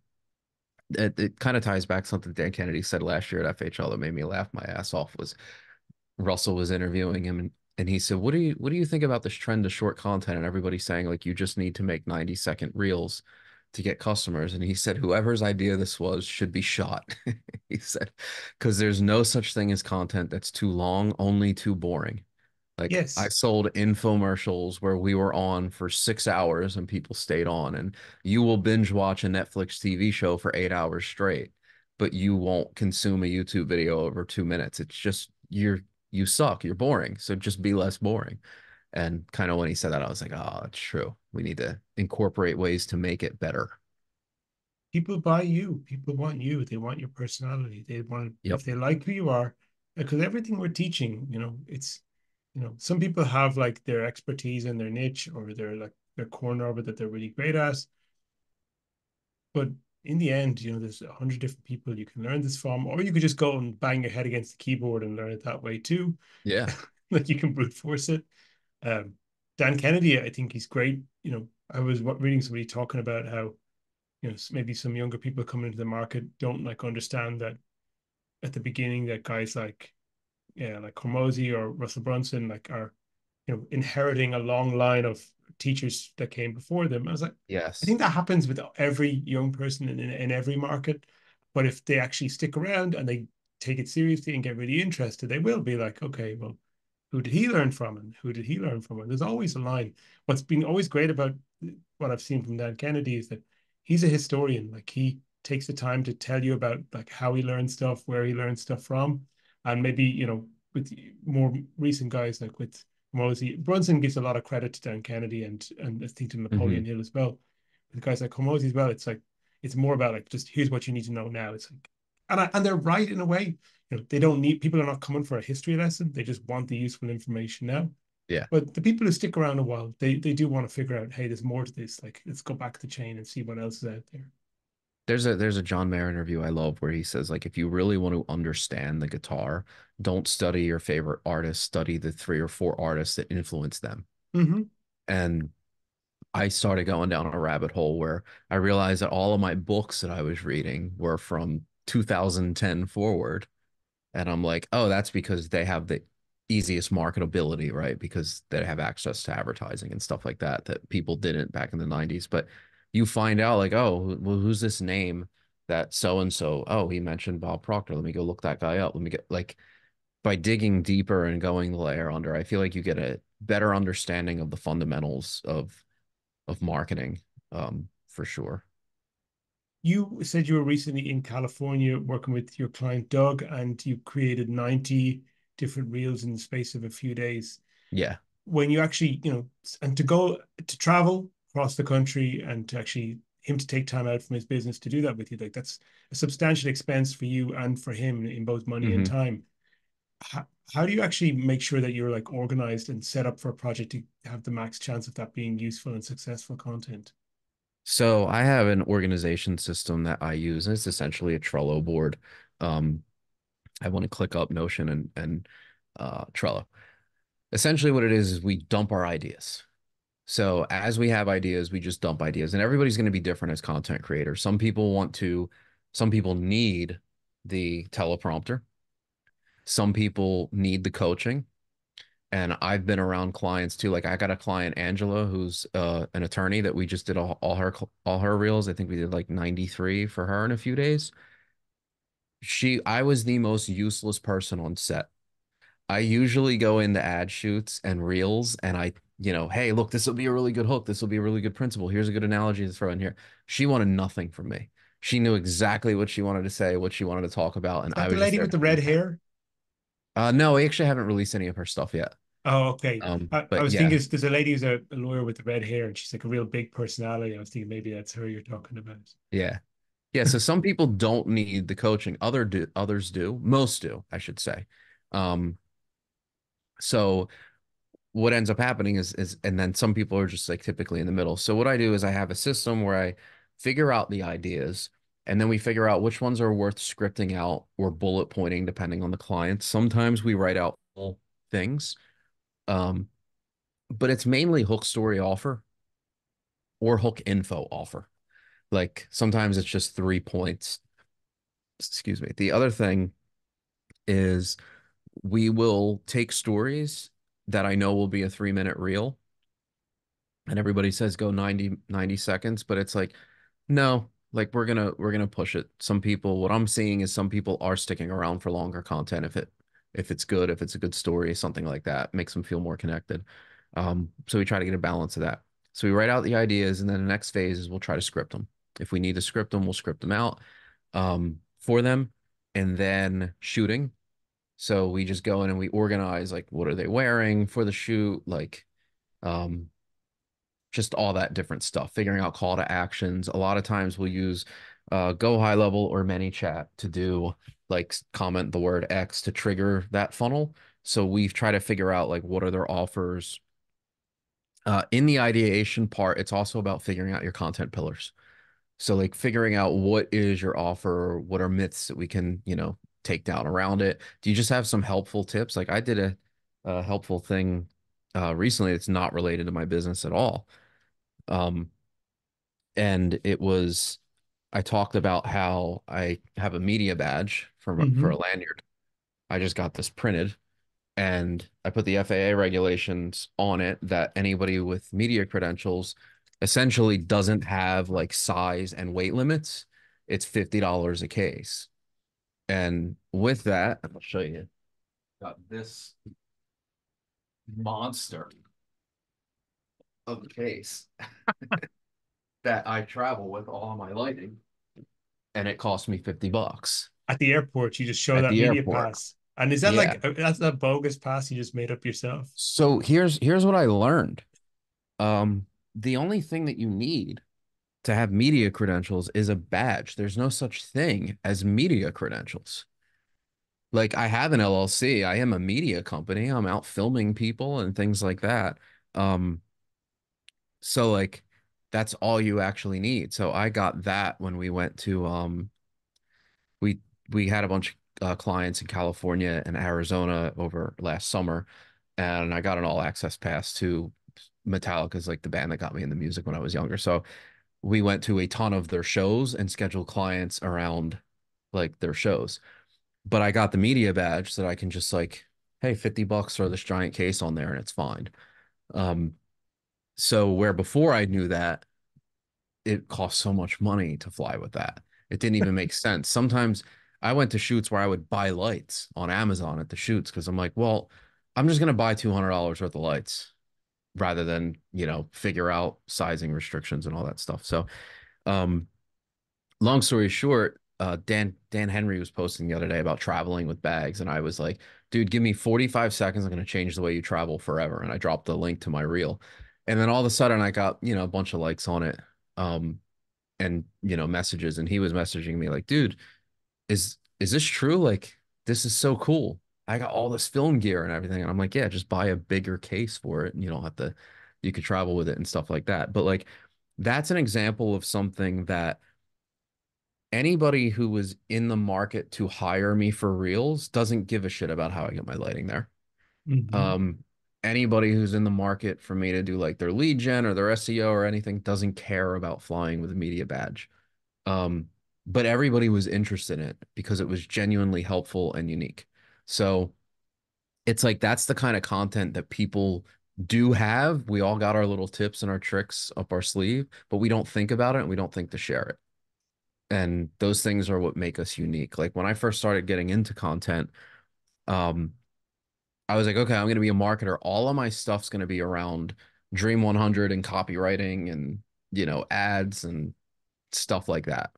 it kind of ties back something Dan Kennedy said last year at FHL that made me laugh my ass off was Russell was interviewing him and he said, what do you think about this trend to short content and everybody saying like you just need to make 90-second reels to get customers? And he said, whoever's idea this was should be shot. He said, because there's no such thing as content that's too long, only too boring. Like I Yes, sold infomercials where we were on for 6 hours and people stayed on, and you will binge watch a Netflix TV show for 8 hours straight, but you won't consume a YouTube video over 2 minutes. It's just you suck, you're boring. So just be less boring. And kind of when he said that, I was like, oh, that's true. We need to incorporate ways to make it better. people buy you. People want you. They want your personality. They want, Yep. if they like who you are, because everything we're teaching, it's, some people have like their expertise and their niche or their like their corner of it that they're really great at. But in the end, there's 100 different people you can learn this from, or you could just go and bang your head against the keyboard and learn it that way too. Yeah. Like you can brute force it. Um, Dan Kennedy, I think he's great. I was reading somebody talking about how maybe some younger people coming into the market don't like understand that at the beginning that guys like yeah like Hormozy or Russell Brunson like are inheriting a long line of teachers that came before them. I was like, I Yes. think that happens with every young person in every market. But if they actually stick around and they take it seriously and get really interested, they will be like, okay, well, who did he learn from and who did he learn from? And there's always a line. What's been always great about what I've seen from Dan Kennedy is that he's a historian. Like he takes the time to tell you about like how he learned stuff, where he learned stuff from, and maybe with more recent guys like with Hormozy. Brunson gives a lot of credit to Dan Kennedy and I think to Hmm. Napoleon Hill as well. With guys like Hormozy as well, it's like it's more about like just here's what you need to know now. It's like and they're right in a way. They don't need people are not coming for a history lesson. They just want the useful information now. Yeah. But the people who stick around a while, they do want to figure out, hey, there's more to this. Like let's go back the chain and see what else is out there. There's a John Mayer interview I love where he says like if you really want to understand the guitar, don't study your favorite artist, study the 3 or 4 artists that influence them. Mm-hmm. And I started going down a rabbit hole where I realized that all of my books that I was reading were from 2010 forward. And I'm like, oh, that's because they have the easiest marketability, right? Because they have access to advertising and stuff like that that people didn't back in the 90s. But you find out, like, oh, well, who's this name that so and so? Oh, he mentioned Bob Proctor. Let me go look that guy up. Let me get like by digging deeper and going the layer under, I feel like you get a better understanding of the fundamentals of marketing, for sure. You said you were recently in California working with your client Doug, and you created 90 different reels in the space of a few days. Yeah. When you actually, and to go to travel across the country and to actually him to take time out from his business to do that with you, like that's a substantial expense for you and for him in both money and Hmm. time. How do you actually make sure that you're like organized and set up for a project to have the max chance of that being useful and successful content? So I have an organization system that I use, and it's essentially a Trello board. Um, I want to click up Notion and Trello. Essentially, what it is we dump our ideas. So as we have ideas, we just dump ideas, and everybody's going to be different as content creators. Some people need the teleprompter. Some people need the coaching. And I've been around clients too. Like I got a client, Angela, who's an attorney that we just did all her reels. I think we did like 93 for her in a few days. I was the most useless person on set. I usually go into ad shoots and reels and hey, look, this will be a really good hook. This will be a really good principle. Here's a good analogy to throw in here. She wanted nothing from me. She knew exactly what she wanted to say, what she wanted to talk about, Is and that I the was just lady there with to the red feedback. hair? No, I actually haven't released any of her stuff yet. Oh, okay. I But was thinking yeah, there's a lady who's a lawyer with the red hair and she's like a real big personality. I was thinking maybe that's her you're talking about. yeah. Yeah, so some people don't need the coaching. Others do. Most do, I should say. Um, so what ends up happening is and then some people are just like typically in the middle. So what I do is I have a system where I figure out the ideas and then we figure out which ones are worth scripting out or bullet pointing depending on the client. Sometimes we write out full things. Um, but it's mainly hook story offer or hook info offer. Like sometimes it's just 3 points. Excuse me. The other thing is we will take stories that I know will be a 3 minute reel, and everybody says go 90 seconds, but it's like, no, like we're gonna push it. Some people, what I'm seeing is some people are sticking around for longer content if it's good, if it's a good story, something like that, makes them feel more connected. So we try to get a balance of that. So we write out the ideas, and then the next phase is we'll try to script them. If we need to script them, we'll script them out for them, and then shooting. So we just go in and we organize like what are they wearing for the shoot, like um, just all that different stuff, figuring out call to actions. A lot of times we'll use Go High Level or ManyChat to do like comment the word X to trigger that funnel. So we've tried to figure out like what are their offers. In the ideation part, it's also about figuring out your content pillars. So like figuring out what is your offer, what are myths that we can, take down around it. Do you just have some helpful tips? Like I did a helpful thing recently that's not related to my business at all. Um, and it was I talked about how I have a media badge for a Hmm. lanyard. I just got this printed and I put the FAA regulations on it that anybody with media credentials essentially doesn't have like size and weight limits. It's $50 a case. And with that, I'll show you. Got this monster of a case that I travel with all of my lighting, and it cost me $50 At the airport, you just show at that the media airport. pass. And is that Yeah. like that's a bogus pass you just made up yourself? So here's what I learned. The only thing that you need to have media credentials is a badge. There's no such thing as media credentials. Like I have an LLC. I am a media company. I'm out filming people and things like that. Um, so like that's all you actually need. So I got that when we went to we we had a bunch of clients in California and Arizona over last summer, and I got an all access pass to Metallica's like the band that got me into music when I was younger. So we went to a ton of their shows and scheduled clients around like their shows. But I got the media badge so that I can just like, hey, $50, throw this giant case on there and it's fine. Um, so where before I knew that, it cost so much money to fly with that. It didn't even make sense. Sometimes I went to shoots where I would buy lights on Amazon at the shoots because I'm like, well, I'm just gonna buy $200 worth of lights rather than, figure out sizing restrictions and all that stuff. So, um, long story short, Dan Henry was posting the other day about traveling with bags, and I was like, dude, give me 45 seconds. I'm gonna change the way you travel forever. And I dropped the link to my reel. And then all of a sudden I got, a bunch of likes on it. And messages, and he was messaging me like, dude, is this true? Like, this is so cool. I got all this film gear and everything. And I'm like, yeah, just buy a bigger case for it and you don't have to, you could travel with it and stuff like that. But like that's an example of something that anybody who was in the market to hire me for reels doesn't give a shit about how I get my lighting there. Hmm. um Anybody who's in the market for me to do like their lead gen or their SEO or anything doesn't care about flying with a media badge. um, but everybody was interested in it because it was genuinely helpful and unique. So it's like that's the kind of content that people do have. We all got our little tips and our tricks up our sleeve, but we don't think about it and we don't think to share it. And those things are what make us unique. Like when I first started getting into content, um, I was like, okay, I'm going to be a marketer. All of my stuff's going to be around Dream 100 and copywriting and, ads and stuff like that.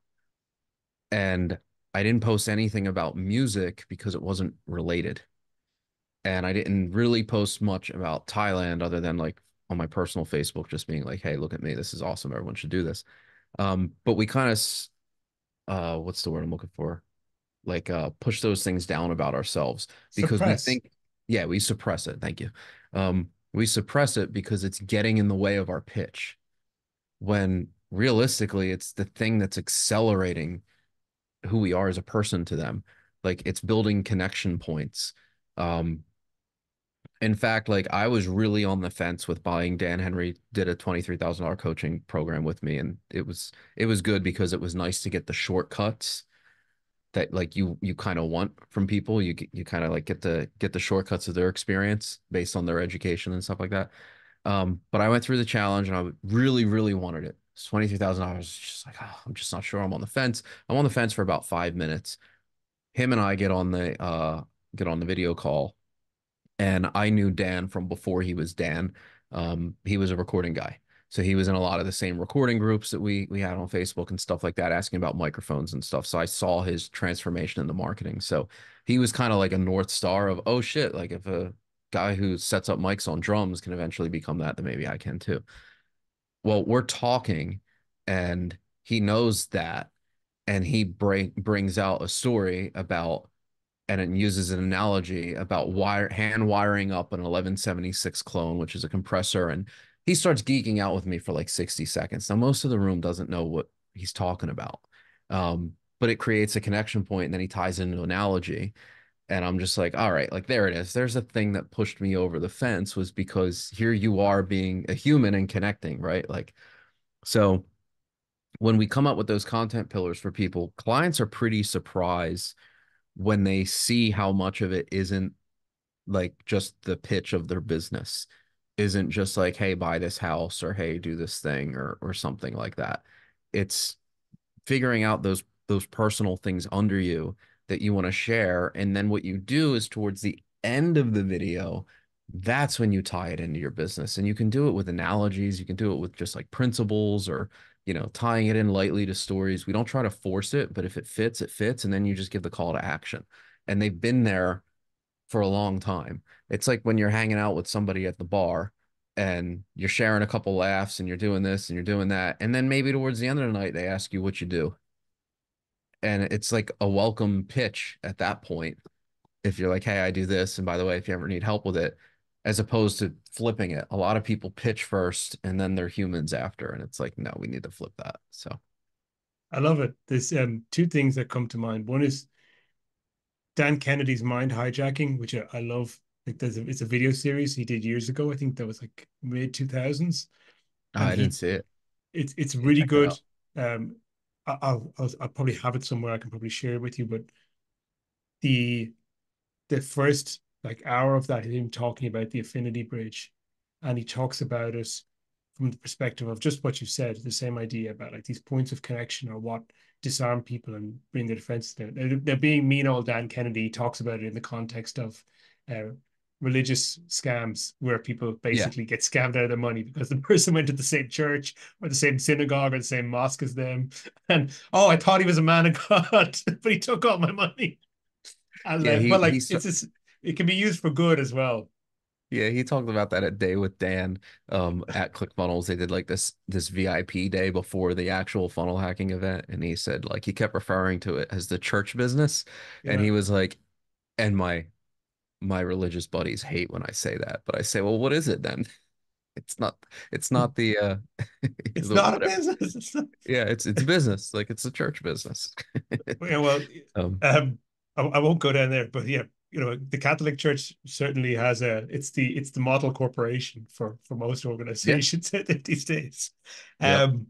And I didn't post anything about music because it wasn't related. And I didn't really post much about Thailand other than like on my personal Facebook, just being like, hey, look at me. This is awesome. Everyone should do this. But we kind of, what's the word I'm looking for? Like, push those things down about ourselves because we Suppress. think, yeah, we suppress it. Thank you. We suppress it because it's getting in the way of our pitch when realistically it's the thing that's accelerating who we are as a person to them. Like it's building connection points. Um, In fact, like I was really on the fence with buying. Dan Henry did a $23,000 coaching program with me, and it was good because it was nice to get the shortcuts that like you kind of want from people. You kind of like get the shortcuts of their experience based on their education and stuff like that. But I went through the challenge and I really, really wanted it. It's $23,000. Just like, oh, I'm just not sure. I'm on the fence. I'm on the fence for about 5 minutes. Him and I get on the video call, and I knew Dan from before he was Dan. He was a recording guy. So he was in a lot of the same recording groups that we had on Facebook and stuff like that, asking about microphones and stuff. So I saw his transformation in the marketing. So he was kind of like a North Star of, oh shit, like if a guy who sets up mics on drums can eventually become that, then maybe I can too. Well, we're talking and he knows that, and he brings out a story about, and it uses an analogy about hand wiring up an 1176 clone, which is a compressor. And he starts geeking out with me for like 60 seconds. Now, most of the room doesn't know what he's talking about. But it creates a connection point, and then he ties into an analogy. And I'm just like, all right, like there it is. There's a thing that pushed me over the fence, was because here you are being a human and connecting, right? Like, so when we come up with those content pillars for people, clients are pretty surprised when they see how much of it isn't like just the pitch of their business, isn't just like, hey, buy this house, or hey, do this thing, or something like that. It's figuring out those personal things under you that you want to share. And then what you do is towards the end of the video, that's when you tie it into your business. And you can do it with analogies, you can do it with just like principles, or tying it in lightly to stories. We don't try to force it, but if it fits, it fits. And then you just give the call to action. And they've been there for a long time. It's like when you're hanging out with somebody at the bar and you're sharing a couple laughs and you're doing this and you're doing that. And then maybe towards the end of the night, they ask you what you do. And it's like a welcome pitch at that point. If you're like, hey, I do this. And by the way, if you ever need help with it, as opposed to flipping it. A lot of people pitch first and then they're humans after. And it's like, no, we need to flip that. So, I love it. There's two things that come to mind. One is Dan Kennedy's Mind Hijacking, which I love. Like it's a video series he did years ago. I think that was like mid 2000s, and I didn't see it. it's You really check that good. out. Um, I'll probably have it somewhere. I can probably share it with you. But the the first like hour of that is him talking about the affinity bridge, and he talks about it from the perspective of just what you said, the same idea about like these points of connection are what disarm people and bring the defense down. They're being mean old Dan Kennedy talks about it in the context of uh, religious scams where people Yeah. basically get scammed out of their money because the person went to the same church or the same synagogue or the same mosque as them. And oh, I thought he was a man of God, but he took all my money. And Yeah. but like it's this, it can be used for good as well. Yeah, he talked about that at Day with Dan at ClickFunnels. They did like this VIP day before the actual funnel hacking event, and he said like he kept referring to it as the church business, and Yeah. he was like, and my religious buddies hate when I say that, but I say, well, what is it then? It's not the It's the not a whatever. business. It's not, Yeah, it's business, like it's a church business. yeah, well, Um, um, I won't go down there, but yeah, the Catholic Church certainly has it's the model corporation for most yeah, organizations these days. yep, Um,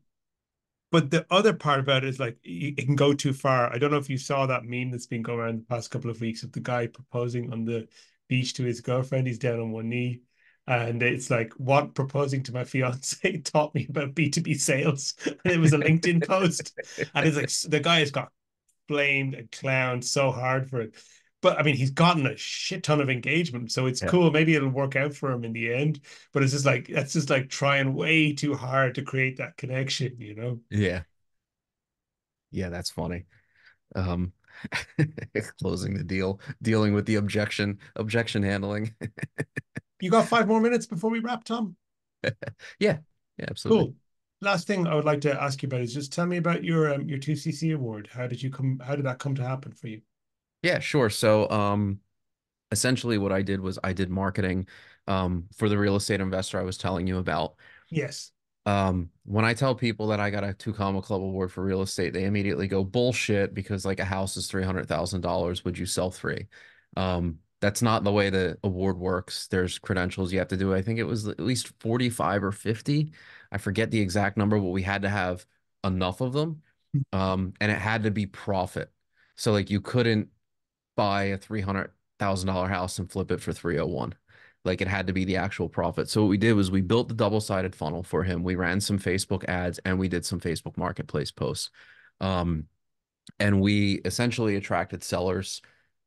But the other part about it is like it can go too far. I don't know if you saw that meme that's been going around the past couple of weeks of the guy proposing on the beach to his girlfriend. He's down on one knee. And it's like, what proposing to my fiance taught me about B2B sales. And it was a LinkedIn post. And it's like the guy has got blamed and clowned so hard for it. But I mean, he's gotten a shit ton of engagement. So it's yeah, cool. Maybe it'll work out for him in the end. But it's just like, that's just like trying way too hard to create that connection. yeah, yeah. That's funny. Um, closing the deal, dealing with the objection handling. You got 5 more minutes before we wrap, Tom? Yeah, yeah, absolutely. Cool. Last thing I would like to ask you about is just tell me about your 2CC award. How did that come to happen for you? Yeah, sure. So, essentially what I did was I did marketing for the real estate investor I was telling you about. Yes. When I tell people that I got a Two Comma Club award for real estate, they immediately go bullshit because like a house is $300,000. Would you sell three? That's not the way the award works. There's credentials you have to do. I think it was at least 45 or 50. I forget the exact number, but we had to have enough of them. And it had to be profit. So like you couldn't buy a $300,000 house and flip it for 301. Like it had to be the actual profit. So what we did was we built the double-sided funnel for him. We ran some Facebook ads and we did some Facebook Marketplace posts. Um, and we essentially attracted sellers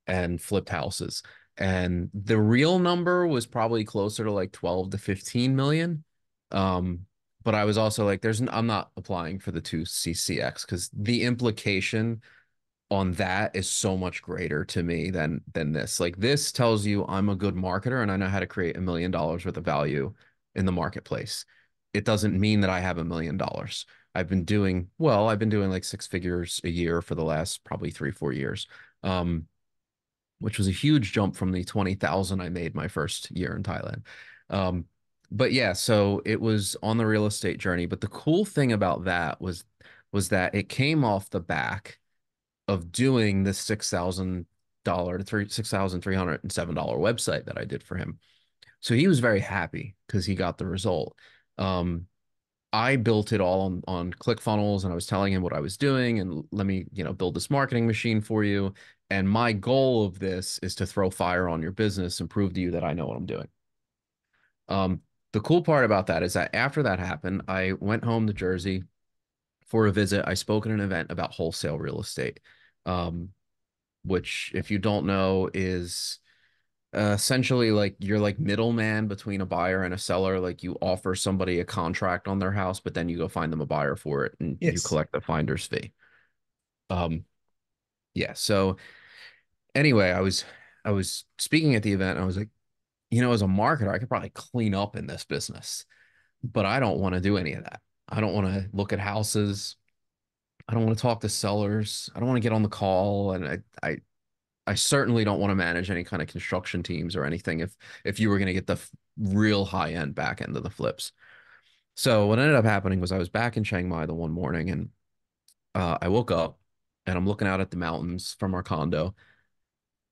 and flipped houses. And the real number was probably closer to like 12 to 15 million. Um, but I was also like, I'm not applying for the 2CCX because the implication on that is so much greater to me than this. Like this tells you I'm a good marketer and I know how to create $1 million worth of value in the marketplace. It doesn't mean that I have $1 million. I've been doing like six figures a year for the last probably 3, 4 years. Um, which was a huge jump from the 20,000 I made my first year in Thailand. Um, but yeah, so it was on the real estate journey. But the cool thing about that was that it came off the back of doing this $6,000 to $6,307 website that I did for him. So he was very happy because he got the result. Um, I built it all on ClickFunnels and I was telling him what I was doing and let me, build this marketing machine for you. And my goal of this is to throw fire on your business and prove to you that I know what I'm doing. Um, the cool part about that is that after that happened, I went home to Jersey for a visit. I spoke at an event about wholesale real estate. Um, which, if you don't know, is essentially like you're like middleman between a buyer and a seller. Like you offer somebody a contract on their house, but then you go find them a buyer for it and you Yes. collect the finder's fee. Um, yeah. So anyway, I was speaking at the event and I was like, as a marketer, I could probably clean up in this business, but I don't want to do any of that. I don't want to look at houses. I don't want to talk to sellers. I don't want to get on the call. And I certainly don't want to manage any kind of construction teams or anything if you were going to get the real high end back end of the flips. So what ended up happening was I was back in Chiang Mai the one morning and I woke up and I'm looking out at the mountains from our condo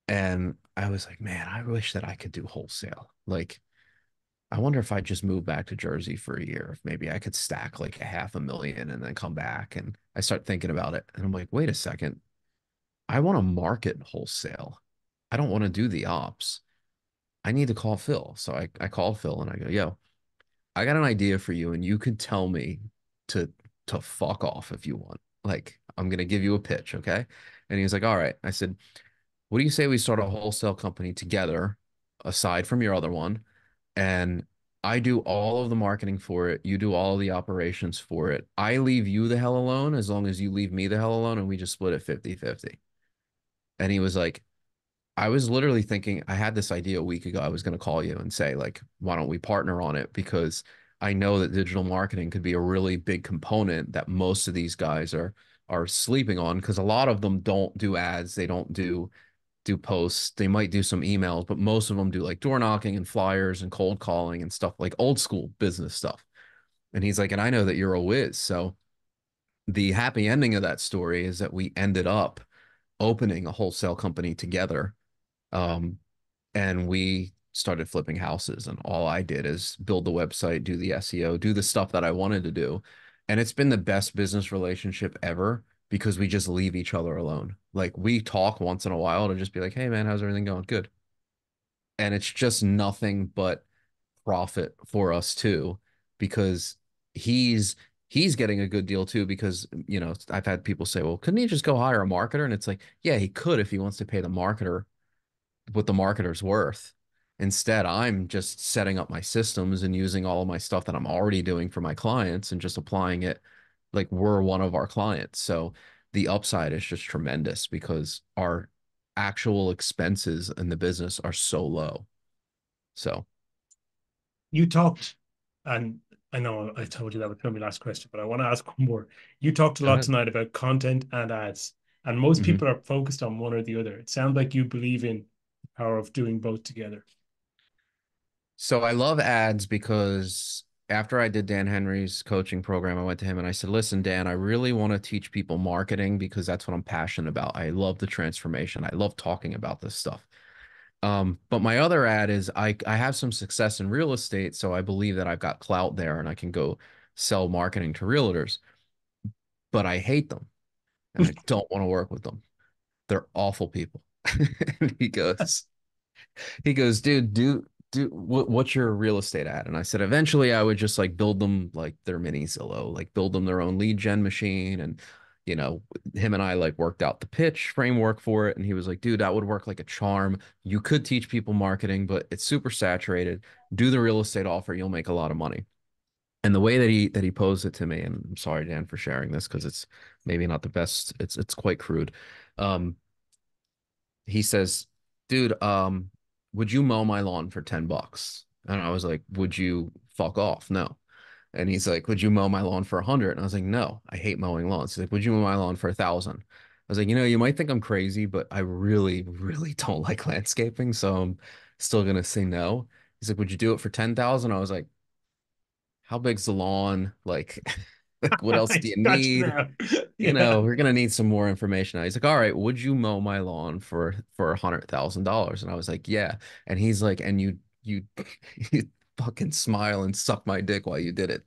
and I was like, man, I wish that I could do wholesale. Like, I wonder if I just move back to Jersey for a year, if maybe I could stack like a 500,000 and then come back. And I start thinking about it and I'm like, wait a second, I want to market wholesale. I don't want to do the ops. I need to call Phil. So I call Phil and I go, yo, I got an idea for you, and you can tell me to to fuck off if you want. Like, I'm gonna give you a pitch, okay? And he was like, all right. I said, what do you say we start a wholesale company together, aside from your other one, and I do all of the marketing for it, you do all of the operations for it. I leave you the hell alone as long as you leave me the hell alone, and we just split it 50-50. And he was like, I was literally thinking, I had this idea a week ago. I was going to call you and say, like, why don't we partner on it? Because I know that digital marketing could be a really big component that most of these guys are sleeping on because a lot of them don't do ads, they don't do posts, they might do some emails, but most of them do like door knocking and flyers and cold calling and stuff like old school business stuff. And he's like, and I know that you're a whiz. So the happy ending of that story is that we ended up opening a wholesale company together. And we started flipping houses. And all I did is build the website, do the SEO, do the stuff that I wanted to do. And it's been the best business relationship ever because we just leave each other alone. Like we talk once in a while to just be like, hey, man, how's everything going? Good. And it's just nothing but profit for us too, because he's he's getting a good deal too because I've had people say, well, couldn't he just go hire a marketer? And it's like, yeah, he could if he wants to pay the marketer what the marketer's worth. Instead, I'm just setting up my systems and using all of my stuff that I'm already doing for my clients and just applying it like we're one of our clients. So the upside is just tremendous because our actual expenses in the business are so low. So, You talked, and I know I told you that was going to be my last question, but I want to ask one more. You talked a go lot ahead. tonight about content and ads, and most hmm people are focused on one or the other. It sounds like you believe in the power of doing both together. So I love ads because after I did Dan Henry's coaching program, I went to him and I said, listen, Dan, I really want to teach people marketing because that's what I'm passionate about. I love the transformation. I love talking about this stuff. But my other ad is I have some success in real estate, so I believe that I've got clout there and I can go sell marketing to realtors, but I hate them and I don't want to work with them. They're awful people. And he goes, dude, what's your real estate ad? And I said, eventually I would just like build them like their mini Zillow, like build them their own lead gen machine. And, you know, him and I like worked out the pitch framework for it. And he was like, dude, that would work like a charm. You could teach people marketing, but it's super saturated. Do the real estate offer, you'll make a lot of money. And the way that he posed it to me, and I'm sorry, Dan, for sharing this because it's maybe not the best. It's quite crude. Um, he says, dude, would you mow my lawn for $10? And I was like, would you fuck off? No. And he's like, would you mow my lawn for 100? And I was like, no, I hate mowing lawns. He's like, would you mow my lawn for 1,000? I was like, you might think I'm crazy, but I really, really don't like landscaping. So I'm still gonna say no. He's like, would you do it for 10,000? I was like, how big's the lawn? Like, like what else I do you got you need? now. Yeah. We're gonna need some more information. He's like, all right, would you mow my lawn for $100,000? And I was like, yeah. And he's like, and you you fucking smile and suck my dick while you did it.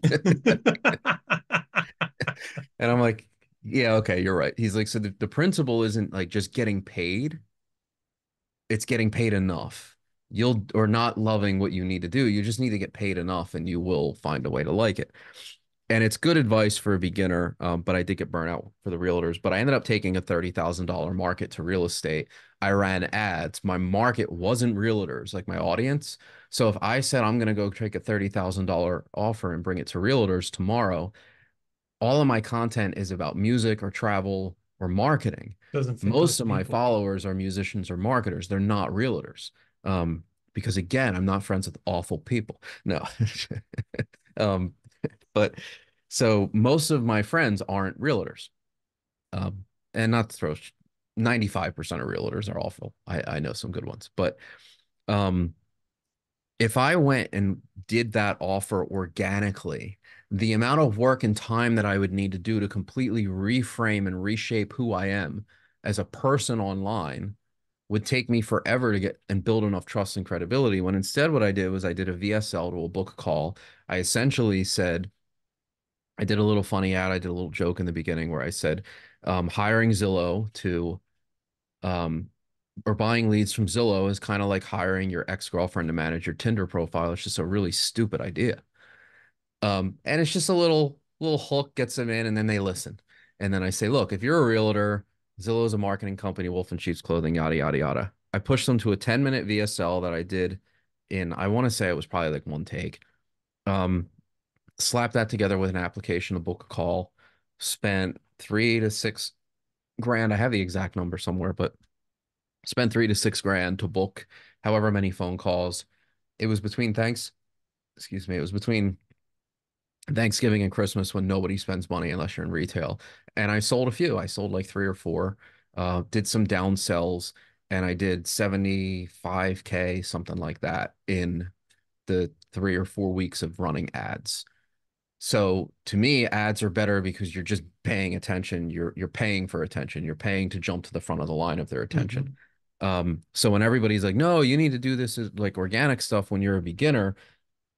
And I'm like, yeah, okay, you're right. He's like, so the principle isn't like just getting paid, it's getting paid enough. You'll or not loving what you need to do. You just need to get paid enough and you will find a way to like it. And it's good advice for a beginner, but I did get burnt out for the realtors. But I ended up taking a $30,000 market to real estate. I ran ads. My market wasn't realtors, like my audience. So if I said I'm going to go take a $30,000 offer and bring it to realtors tomorrow, all of my content is about music or travel or marketing. Doesn't fit those Most of my people. followers are musicians or marketers. They're not realtors. Because again, I'm not friends with awful people. No. um, but so most of my friends aren't realtors. Um, and not to throw 95% of realtors are awful. I know some good ones, but um, if I went and did that offer organically, the amount of work and time that I would need to do to completely reframe and reshape who I am as a person online would take me forever to get and build enough trust and credibility. When instead, what I did was I did a VSL to a book call. I essentially said, I did a little funny ad. I did a little joke in the beginning where I said, hiring Zillow to um, or buying leads from Zillow is kind of like hiring your ex-girlfriend to manage your Tinder profile. It's just a really stupid idea. And it's just a little hook gets them in, and then they listen. And then I say, look, if you're a realtor, Zillow is a marketing company, Wolf in Sheep's Clothing, yada yada yada. I pushed them to a 10-minute VSL that I did in, I want to say it was probably like one take. Um, Slap that together with an application to book a call. Spent 3 to 6 grand. I have the exact number somewhere, but spent 3 to 6 grand to book however many phone calls. It was between excuse me, it was between Thanksgiving and Christmas when nobody spends money unless you're in retail. And I sold a few. I sold like three or four, did some down sells, and I did 75K, something like that, in the 3 or 4 weeks of running ads. So to me, ads are better because you're just paying attention. You're paying for attention. You're paying to jump to the front of the line of their attention. Hmm. So when everybody's like, no, you need to do this as like organic stuff when you're a beginner,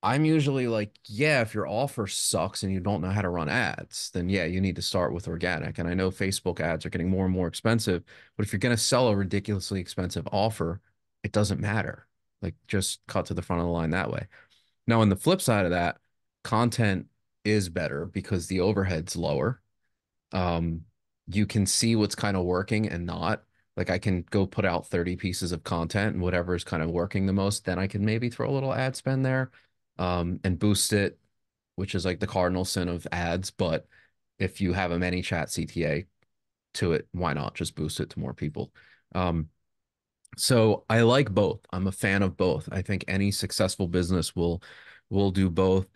I'm usually like, yeah, if your offer sucks and you don't know how to run ads, then yeah, you need to start with organic. And I know Facebook ads are getting more and more expensive, but if you're going to sell a ridiculously expensive offer, it doesn't matter. Like just cut to the front of the line that way. Now, on the flip side of that, content is better because the overhead's lower. Um, you can see what's kind of working and not. Like I can go put out 30 pieces of content and whatever is kind of working the most, then I can maybe throw a little ad spend there, and boost it, which is like the cardinal sin of ads. But if you have a ManyChat CTA to it, why not just boost it to more people? Um, so I like both. I'm a fan of both. I think any successful business will do both.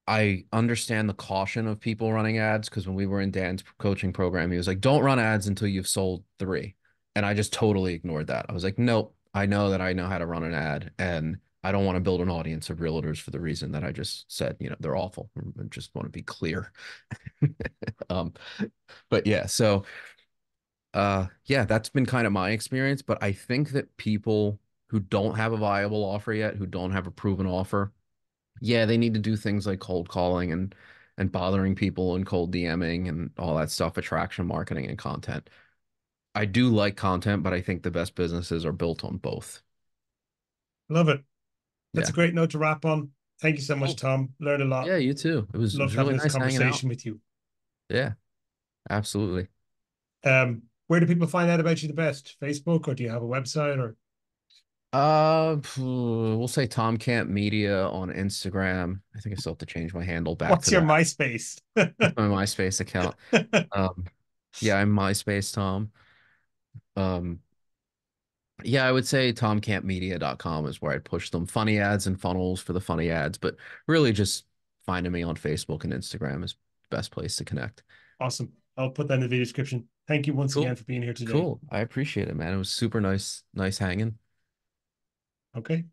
I understand the caution of people running ads because when we were in Dan's coaching program, he was like, don't run ads until you've sold three. And I just totally ignored that. I was like, nope, I know that I know how to run an ad and I don't want to build an audience of realtors for the reason that I just said, they're awful. I just want to be clear. Um, but yeah, so yeah, that's been kind of my experience. But I think that people who don't have a viable offer yet, who don't have a proven offer, yeah, they need to do things like cold calling and bothering people and cold DMing and all that stuff, attraction marketing and content. I do like content, but I think the best businesses are built on both. Love it. That's a Yeah. great note to wrap on. Thank you so much, Cool. Tom. Learned a lot. Yeah, you too. It was Loved having really this nice hanging out. conversation with you. Yeah, absolutely. Where do people find out about you the best? Facebook, or do you have a website? Or We'll say Tom Camp Media on Instagram. I think I still have to change my handle back what's to your that. MySpace? It's my MySpace account. Um, yeah, I'm MySpace Tom. Um, yeah, I would say tomcampmedia.com is where I'd push them. Funny ads and funnels for the funny ads, but really just finding me on Facebook and Instagram is the best place to connect. Awesome. I'll put that in the video description. Thank you once again Cool. for being here today. Cool. I appreciate it, man. It was super nice hanging. Okay.